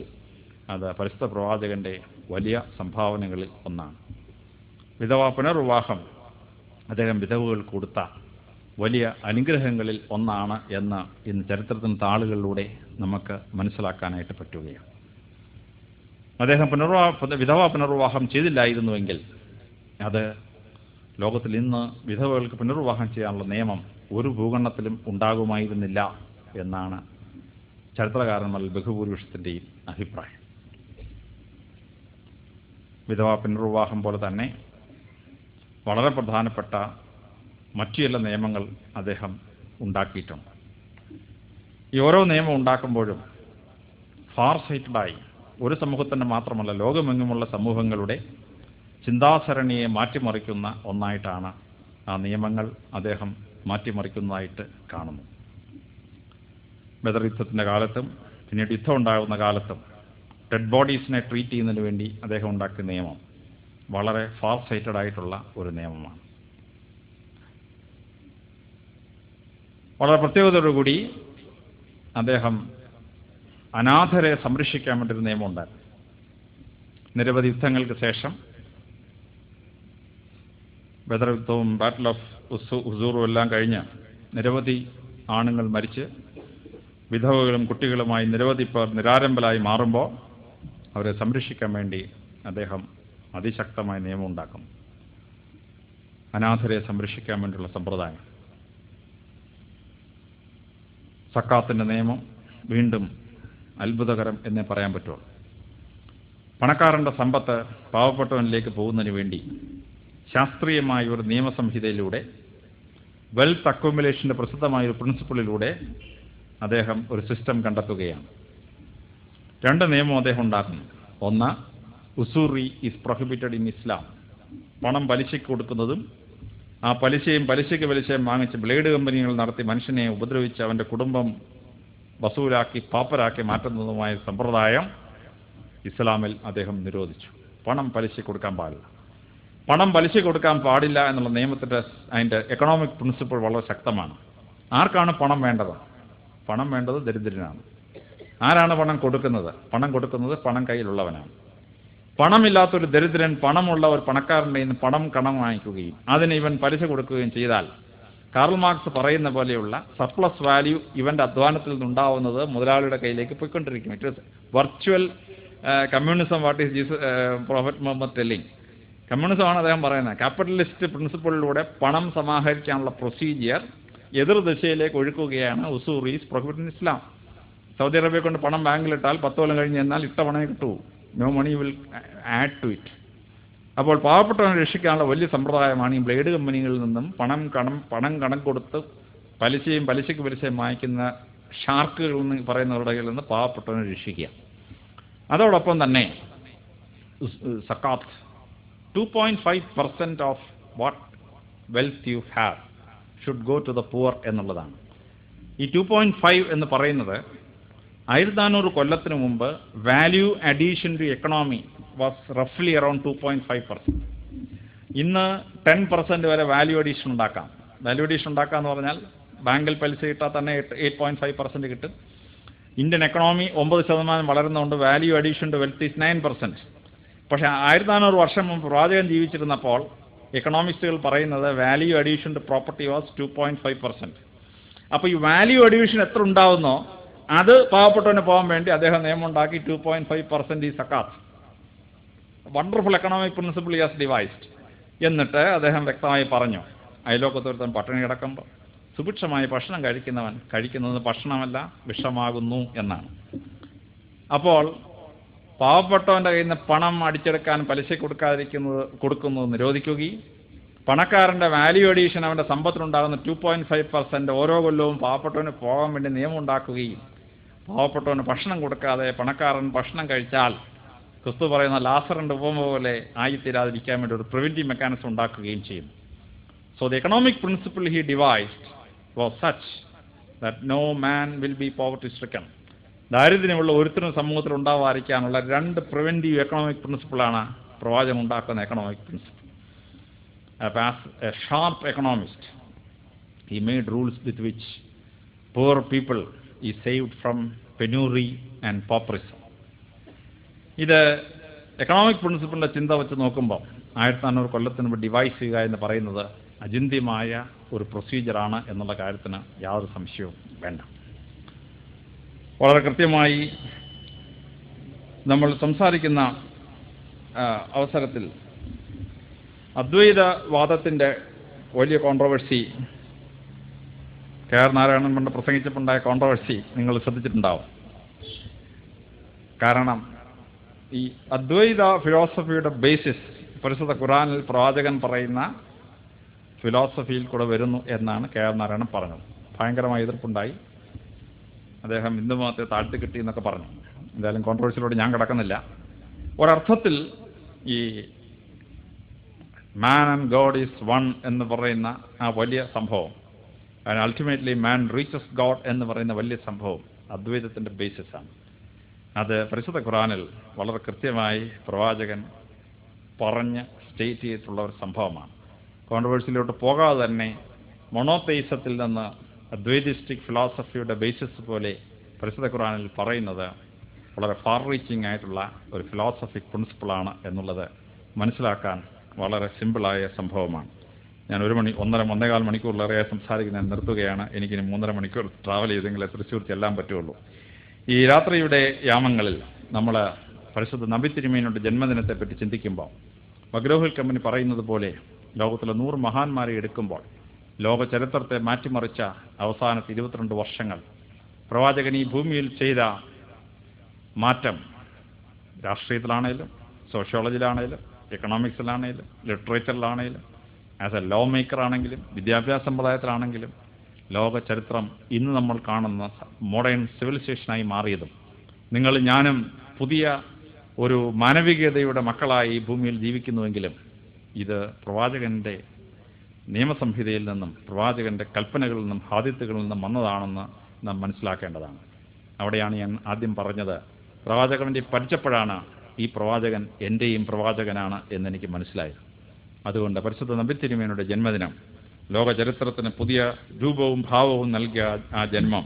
അത് പരിശുദ്ധ പ്രവാചകന്റെ വലിയ സംഭാവനകളിൽ ഒന്നാണ്. വിധവ പുനർവിവാഹം അദ്ദേഹം വിധവകൾക്ക് കൊടുത്ത വലിയ അനുഗ്രഹങ്ങളിൽ ഒന്നാണ് എന്ന് ഇന്ന് ചരിത്രത്തിന് താളുകളിലൂടെ നമുക്ക് മനസ്സിലാക്കാനായിട്ട് പറ്റുകയാണ്. അദ്ദേഹം വിധവ പുനർവിവാഹം ചെയ്തില്ലായിരുന്നുവെങ്കിൽ അത് ലോകത്തിൽ ഇന്ന് വിധവകൾക്ക് പുനർവിവാഹം ചെയ്യാനുള്ള നിയമം ഒരു ഭൂഖണ്ഡത്തിലും ഉണ്ടാകുമായിരുന്നില്ല എന്നാണ് ചരിത്രകാരന്മാരിൽ ബഹുഭൂരിപക്ഷത്തിൻ്റെയും അഭിപ്രായം. വിധവ പുനർവിവാഹം പോലെ തന്നെ വളരെ പ്രധാനപ്പെട്ട മറ്റു ചില നിയമങ്ങൾ അദ്ദേഹം ഉണ്ടാക്കിയിട്ടുണ്ട്. ഈ ഓരോ നിയമം ഉണ്ടാക്കുമ്പോഴും ഫാർ സൈറ്റഡായി ഒരു സമൂഹത്തിൻ്റെ മാത്രമല്ല ലോകമെങ്ങുമുള്ള സമൂഹങ്ങളുടെ ചിന്താസരണിയെ മാറ്റിമറിക്കുന്ന ഒന്നായിട്ടാണ് ആ നിയമങ്ങൾ അദ്ദേഹം മാറ്റിമറിക്കുന്നതായിട്ട് കാണുന്നു. ബദർ യുദ്ധത്തിൻ്റെ കാലത്തും പിന്നീട് യുദ്ധം ഉണ്ടാകുന്ന കാലത്തും ഡെഡ് ബോഡീസിനെ ട്രീറ്റ് ചെയ്യുന്നതിന് വേണ്ടി അദ്ദേഹം ഉണ്ടാക്കിയ നിയമം വളരെ ഫാർ സൈറ്റഡ് ആയിട്ടുള്ള ഒരു നിയമമാണ്. വളരെ പ്രത്യേകതയോടുകൂടി അദ്ദേഹം അനാഥരെ സംരക്ഷിക്കാൻ വേണ്ടി ഒരു നിയമം ഉണ്ടായിരുന്നു. നിരവധി യുദ്ധങ്ങൾക്ക് ശേഷം ബദർ യുദ്ധവും ബാറ്റിൽ ഓഫ് ഉസൂറും എല്ലാം കഴിഞ്ഞ് നിരവധി ആണുങ്ങൾ മരിച്ച് വിധവകളും കുട്ടികളുമായി നിരവധി പേർ നിരാരംഭരായി മാറുമ്പോൾ അവരെ സംരക്ഷിക്കാൻ വേണ്ടി അദ്ദേഹം അതിശക്തമായ നിയമം ഉണ്ടാക്കും. അനാഥരെ സംരക്ഷിക്കാൻ വേണ്ടിയുള്ള സമ്പ്രദായം. സക്കാത്തിന്റെ നിയമം വീണ്ടും അത്ഭുതകരം എന്നേ പറയാൻ പറ്റുള്ളൂ. പണക്കാരന്റെ സമ്പത്ത് പാവപ്പെട്ടവനിലേക്ക് പോകുന്നതിന് വേണ്ടി ശാസ്ത്രീയമായ ഒരു നിയമസംഹിതയിലൂടെ വെൽത്ത് അക്യുമുലേഷന്റെ പ്രസിദ്ധമായ ഒരു പ്രിൻസിപ്പിളിലൂടെ അദ്ദേഹം ഒരു സിസ്റ്റം കണ്ടെത്തുകയാണ്. 2 നിയമം അദ്ദേഹം ഉണ്ടാക്കുന്നു. ഒന്ന്, ഉസൂറി ഈസ് പ്രൊഹിബിറ്റഡ് ഇൻ ഇസ്ലാം. പണം പലിശയ്ക്ക് കൊടുക്കുന്നതും ആ പലിശയും വാങ്ങിച്ച് ബ്ലേഡ് കമ്പനികൾ നടത്തി മനുഷ്യനെ ഉപദ്രവിച്ച് അവൻ്റെ കുടുംബം വസൂലാക്കി പാപ്പരാക്കി മാറ്റുന്നതുമായ സമ്പ്രദായം ഇസ്ലാമിൽ അദ്ദേഹം നിരോധിച്ചു. പണം പലിശയ്ക്ക് കൊടുക്കാൻ പാടില്ല. പണം പലിശയ്ക്ക് കൊടുക്കാൻ പാടില്ല എന്നുള്ള നിയമത്തിൻ്റെ അതിൻ്റെ എക്കണോമിക് പ്രിൻസിപ്പിൾ വളരെ ശക്തമാണ്. ആർക്കാണ് പണം വേണ്ടത്? പണം വേണ്ടത് ദരിദ്രനാണ്. ആരാണ് പണം കൊടുക്കുന്നത്? പണം കൊടുക്കുന്നത് പണം കയ്യിലുള്ളവനാണ്. പണമില്ലാത്തൊരു ദരിദ്രൻ പണമുള്ള ഒരു പണക്കാരൻ്റെ നിന്ന് പണം കടം വാങ്ങിക്കുകയും അതിന് ഇവൻ പലിശ കൊടുക്കുകയും ചെയ്താൽ കാർൽ മാർക്സ് പറയുന്ന പോലെയുള്ള സർപ്ലസ് വാല്യൂ ഇവൻ്റെ അധ്വാനത്തിൽ നിന്നുണ്ടാവുന്നത് മുതലാളിയുടെ കയ്യിലേക്ക് പോയിക്കൊണ്ടിരിക്കും. It is virtual communism. What is Jesus prophet Muhammad telling? കമ്മ്യൂണിസമാണ് അദ്ദേഹം പറയുന്നത്. ക്യാപിറ്റലിസ്റ്റ് പ്രിൻസിപ്പിളിലൂടെ പണം സമാഹരിക്കാനുള്ള പ്രൊസീജിയർ എതിർ ദിശയിലേക്ക് ഒഴുക്കുകയാണ്. Usuries prohibited in Islam. Saudi Arabia കൊണ്ട് പണം ബാങ്കിലിട്ടാൽ 10 കൊല്ലം കഴിഞ്ഞ് എന്നാൽ ഇട്ട പണമേ കിട്ടൂ. No money will add to it. അപ്പോൾ പാവപ്പെട്ടവനെ രക്ഷിക്കാനുള്ള വലിയ സമ്പ്രദായമാണ് ഈ ബ്ലേഡ് കമ്പനികളിൽ നിന്നും പണം കടം കൊടുത്ത് പലിശയ്ക്ക് പലിശയും വാങ്ങിക്കുന്ന ഷാർക്കുകൾ എന്ന് പറയുന്നവരുടെ കയ്യിൽ നിന്ന് പാവപ്പെട്ടവനെ രക്ഷിക്കുക. അതോടൊപ്പം തന്നെ സക്കാത്ത് 2.5% of what wealth you have should go to the poor എന്നുള്ളതാണ്. ഈ 2.5 എന്ന് പറയുന്നത് 1400 കൊല്ലത്തിന് മുമ്പ് value addition to economy was റഫ്ലി അറൌണ്ട് 2.5%. ഇന്ന് 10% വരെ വാല്യൂ അഡീഷൻ ഉണ്ടാക്കാം. വാല്യൂ അഡീഷൻ ഉണ്ടാക്കുക എന്ന് പറഞ്ഞാൽ ബാങ്കിൽ പലിശ കിട്ടാൽ തന്നെ 8.5% കിട്ടും. ഇന്ത്യൻ എക്കണോമി 9% വളരുന്നതുകൊണ്ട് value addition to wealth is 9%. പക്ഷേ 1400 വർഷം മുമ്പ് പ്രവാചകൻ ജീവിച്ചിരുന്നപ്പോൾ എക്കണോമിസ്റ്റുകൾ പറയുന്നത് value addition to property was 2.5%. അപ്പോൾ ഈ വാല്യൂ അഡീഷൻ എത്ര ഉണ്ടാവുന്നോ അത് പാവപ്പെട്ടവന് പോകാൻ വേണ്ടി അദ്ദേഹം നിയമം ഉണ്ടാക്കി. 2.5% ഈ സക്കാത്ത്. Wonderful economic principle has devised. എന്നിട്ട് അദ്ദേഹം വ്യക്തമായി പറഞ്ഞു, അയലോക്കത്തൊരുത്തൻ പട്ടിണി കിടക്കുമ്പോൾ സുഭിക്ഷമായി ഭക്ഷണം കഴിക്കുന്നത് ഭക്ഷണമല്ല വിഷമാകുന്നു എന്നാണ്. അപ്പോൾ പാവപ്പെട്ടവൻ്റെ കയ്യിൽ നിന്ന് പണം അടിച്ചെടുക്കാൻ പലിശ കൊടുക്കുന്നത് നിരോധിക്കുകയും പണക്കാരൻ്റെ വാല്യൂ അഡീഷൻ അവൻ്റെ സമ്പത്തിനുണ്ടാകുന്ന 2.5% ഓരോ കൊല്ലവും പാവപ്പെട്ടവന് പോകാൻ വേണ്ടി നിയമം ഉണ്ടാക്കുകയും പാവപ്പെട്ടവന് ഭക്ഷണം കൊടുക്കാതെ പണക്കാരൻ ഭക്ഷണം കഴിച്ചാൽ ക്രിസ്തു പറയുന്ന ലാസറിൻ്റെ ഉപമ പോലെ ആയിത്തീരാതിരിക്കാൻ വേണ്ടി ഒരു പ്രിവെന്റീവ് മെക്കാനിസം ഉണ്ടാക്കുകയും ചെയ്യും. So the economic principle he devised was such that no man will be poverty stricken. ദാരിദ്ര്യമുള്ള ഒരുത്തരും സമൂഹത്തിൽ ഉണ്ടാവാതിരിക്കാനുള്ള 2 പ്രിവെന്റീവ് എക്കണോമിക് പ്രിൻസിപ്പിളാണ് പ്രവാചകൻ ഉണ്ടാക്കുന്ന economic principle. As a sharp economist, he made rules with which poor people is saved from penury and pauperism. ഇത് economic പ്രിൻസിപ്പിളിൻ്റെ ചിന്ത വെച്ച് നോക്കുമ്പോൾ 1400 കൊല്ലത്തിന് മുമ്പ് ഡിവൈസ് ചെയ്യുക എന്ന് പറയുന്നത് അചിന്ത്യമായ ഒരു പ്രൊസീജിയറാണ് എന്നുള്ള കാര്യത്തിന് യാതൊരു സംശയവും വേണ്ട. വളരെ കൃത്യമായി നമ്മൾ സംസാരിക്കുന്ന അവസരത്തിൽ അദ്വൈതവാദത്തിൻ്റെ വലിയ കോൺട്രവേഴ്സി, കെ.ആർ. നാരായണൻ പണ്ട് പ്രസംഗിച്ചപ്പോണ്ടായ കോൺട്രവേഴ്സി നിങ്ങൾ ശ്രദ്ധിച്ചിട്ടുണ്ടാവും. കാരണം ഈ അദ്വൈത ഫിലോസഫിയുടെ ബേസിസ് പരിശുദ്ധ ഖുർആനിൽ പ്രവാചകൻ പറയുന്ന ഫിലോസഫിയിൽ കൂടെ വരുന്നു എന്നാണ് കെ.ആർ. നാരായണൻ പറഞ്ഞത്. ഭയങ്കരമായ എതിർപ്പുണ്ടായി. അദ്ദേഹം ഹിന്ദുമതത്തെ താഴ്ത്തി കിട്ടി എന്നൊക്കെ പറഞ്ഞു. എന്തായാലും കോൺട്രവേഴ്സിയിലൂടെ ഞാൻ കിടക്കുന്നില്ല. ഒരർത്ഥത്തിൽ ഈ മാൻ ആൻഡ് ഗോഡ് ഈസ് വൺ എന്ന് പറയുന്ന ആ വലിയ സംഭവം, അൾട്ടിമേറ്റ്ലി മാൻ റീച്ചസ് ഗോഡ് എന്ന് പറയുന്ന വലിയ സംഭവം അദ്വൈതത്തിൻ്റെ ബേസിസാണ്. അത് പരിശുദ്ധ ഖുർആനിൽ വളരെ കൃത്യമായി പ്രവാചകൻ പറഞ്ഞ് സ്റ്റേറ്റ് ചെയ്തിട്ടുള്ള ഒരു സംഭവമാണ്. കോൺട്രവേഴ്സിയിലോട്ട് പോകാതെ തന്നെ മൊണോതെയിസത്തിൽ നിന്ന് അദ്വൈതിസ്റ്റിക് ഫിലോസഫിയുടെ ബേസിസ് പോലെ പരിശുദ്ധ ഖുർആനിൽ പറയുന്നത് വളരെ ഫാർ റീച്ചിങ് ആയിട്ടുള്ള ഒരു ഫിലോസഫിക് പ്രിൻസിപ്പിളാണ് എന്നുള്ളത് മനസ്സിലാക്കാൻ വളരെ സിമ്പിളായ സംഭവമാണ്. ഞാൻ 1.5 മണിക്കൂറിലേറെ സംസാരിക്കുന്ന നിർത്തുകയാണ്. എനിക്കിനി 3.5 മണിക്കൂർ ട്രാവൽ ചെയ്തെങ്കിലേ തൃശ്ശൂർ ചെല്ലാൻ പറ്റുള്ളൂ. ഈ രാത്രിയുടെ യാമങ്ങളിൽ നമ്മൾ പരിശുദ്ധ നബി തിരുമേനിയുടെ ജന്മദിനത്തെപ്പറ്റി ചിന്തിക്കുമ്പോൾ മഗ്രോഹിൽ കമ്പനി പറയുന്നത് പോലെ ലോകത്തിലെ 100 മഹാന്മാരെ എടുക്കുമ്പോൾ ലോക ചരിത്രത്തെ മാറ്റിമറിച്ച അവസാനത്തെ 22 വർഷങ്ങൾ പ്രവാചകൻ ഈ ഭൂമിയിൽ ചെയ്ത മാറ്റം രാഷ്ട്രീയത്തിലാണേലും സോഷ്യോളജിയിലാണേലും എക്കണോമിക്സിലാണേലും ലിറ്ററേച്ചറിലാണേലും ആസ് എ ലോ മേക്കർ ആണെങ്കിലും വിദ്യാഭ്യാസ സമ്പ്രദായത്തിലാണെങ്കിലും ലോക ചരിത്രം ഇന്ന് നമ്മൾ കാണുന്ന മോഡേൺ സിവിലൈസേഷനായി മാറിയതും ഞാനും പുതിയ ഒരു മാനവികതയുടെ മക്കളായി ഈ ഭൂമിയിൽ ജീവിക്കുന്നുവെങ്കിലും ഇത് പ്രവാചകൻ്റെ നിയമസംഹിതയിൽ നിന്നും പ്രവാചകൻ്റെ കൽപ്പനകളിൽ നിന്നും ഹാദിത്തുകളിൽ നിന്നും വന്നതാണെന്ന് നാം മനസ്സിലാക്കേണ്ടതാണ്. അവിടെയാണ് ഞാൻ ആദ്യം പറഞ്ഞത്, പ്രവാചകൻ്റെ പഠിച്ചപ്പോഴാണ് ഈ പ്രവാചകൻ എൻ്റെയും പ്രവാചകനാണ് എന്നെനിക്ക് മനസ്സിലായത്. അതുകൊണ്ട് പരിശുദ്ധ നബി തിരുമേനിയുടെ ജന്മദിനം ലോക ചരിത്രത്തിന് പുതിയ രൂപവും ഭാവവും നൽകിയ ആ ജന്മം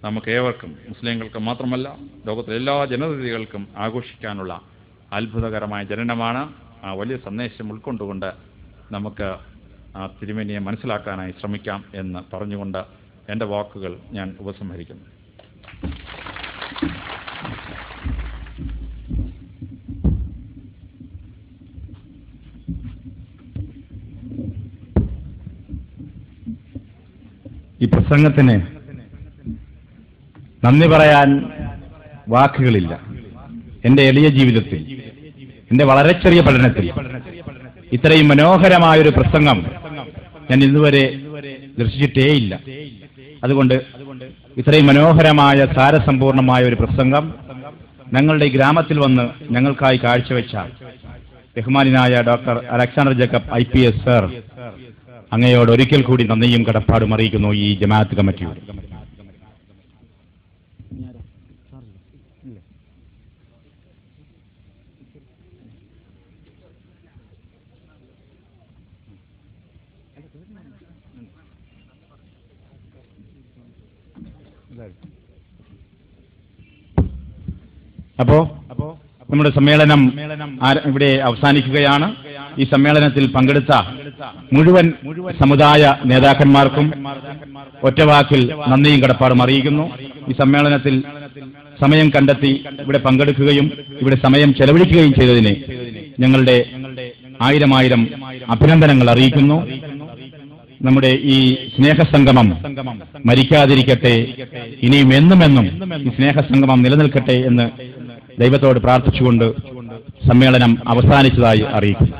നമുക്ക് ഏവർക്കും, മുസ്ലിങ്ങൾക്ക് മാത്രമല്ല ലോകത്തിലെ എല്ലാ ജനതകൾക്കും ആഘോഷിക്കാനുള്ള അത്ഭുതകരമായ ജനനമാണ്. ആ വലിയ സന്ദേശം ഉൾക്കൊണ്ടുകൊണ്ട് നമുക്ക് ആ തിരുമേനിയെ മനസ്സിലാക്കാനായി ശ്രമിക്കാം എന്ന് പറഞ്ഞുകൊണ്ട് എൻ്റെ വാക്കുകൾ ഞാൻ ഉപസംഹരിക്കുന്നു. ഈ പ്രസംഗത്തിന് നന്ദി പറയാൻ വാക്കുകളില്ല. എൻ്റെ എളിയ ജീവിതത്തിൽ, എൻ്റെ വളരെ ചെറിയ പഠനത്തിൽ ഇത്രയും മനോഹരമായൊരു പ്രസംഗം ഞാൻ ഇന്നുവരെ ദർശിച്ചിട്ടേയില്ല. അതുകൊണ്ട് ഇത്രയും മനോഹരമായ സാരസമ്പൂർണമായ ഒരു പ്രസംഗം ഞങ്ങളുടെ ഈ ഗ്രാമത്തിൽ വന്ന് ഞങ്ങൾക്കായി കാഴ്ചവെച്ച ബഹുമാനായ doctor Alexander Jacob IPS sir, അങ്ങയോട് ഒരിക്കൽ കൂടി നന്ദിയും കടപ്പാടും അറിയിക്കുന്നു ഈ ജമാഅത്ത് കമ്മിറ്റിയോട്. അപ്പോ നമ്മുടെ സമ്മേളനം ഇവിടെ അവസാനിക്കുകയാണ്. ഈ സമ്മേളനത്തിൽ പങ്കെടുത്ത മുഴുവൻ സമുദായ നേതാക്കന്മാർക്കും ഒറ്റവാക്കിൽ നന്ദിയും കടപ്പാടും അറിയിക്കുന്നു. ഈ സമ്മേളനത്തിൽ സമയം കണ്ടെത്തി ഇവിടെ പങ്കെടുക്കുകയും ഇവിടെ സമയം ചെലവഴിക്കുകയും ചെയ്തതിന് ഞങ്ങളുടെ 1000 അഭിനന്ദനങ്ങൾ അറിയിക്കുന്നു. നമ്മുടെ ഈ സ്നേഹസംഗമം മരിക്കാതിരിക്കട്ടെ, ഇനിയും എന്നുമെന്നും ഈ സ്നേഹസംഗമം നിലനിൽക്കട്ടെ എന്ന് ദൈവത്തോട് പ്രാർത്ഥിച്ചുകൊണ്ട് സമ്മേളനം അവസാനിച്ചതായി അറിയിക്കുന്നു.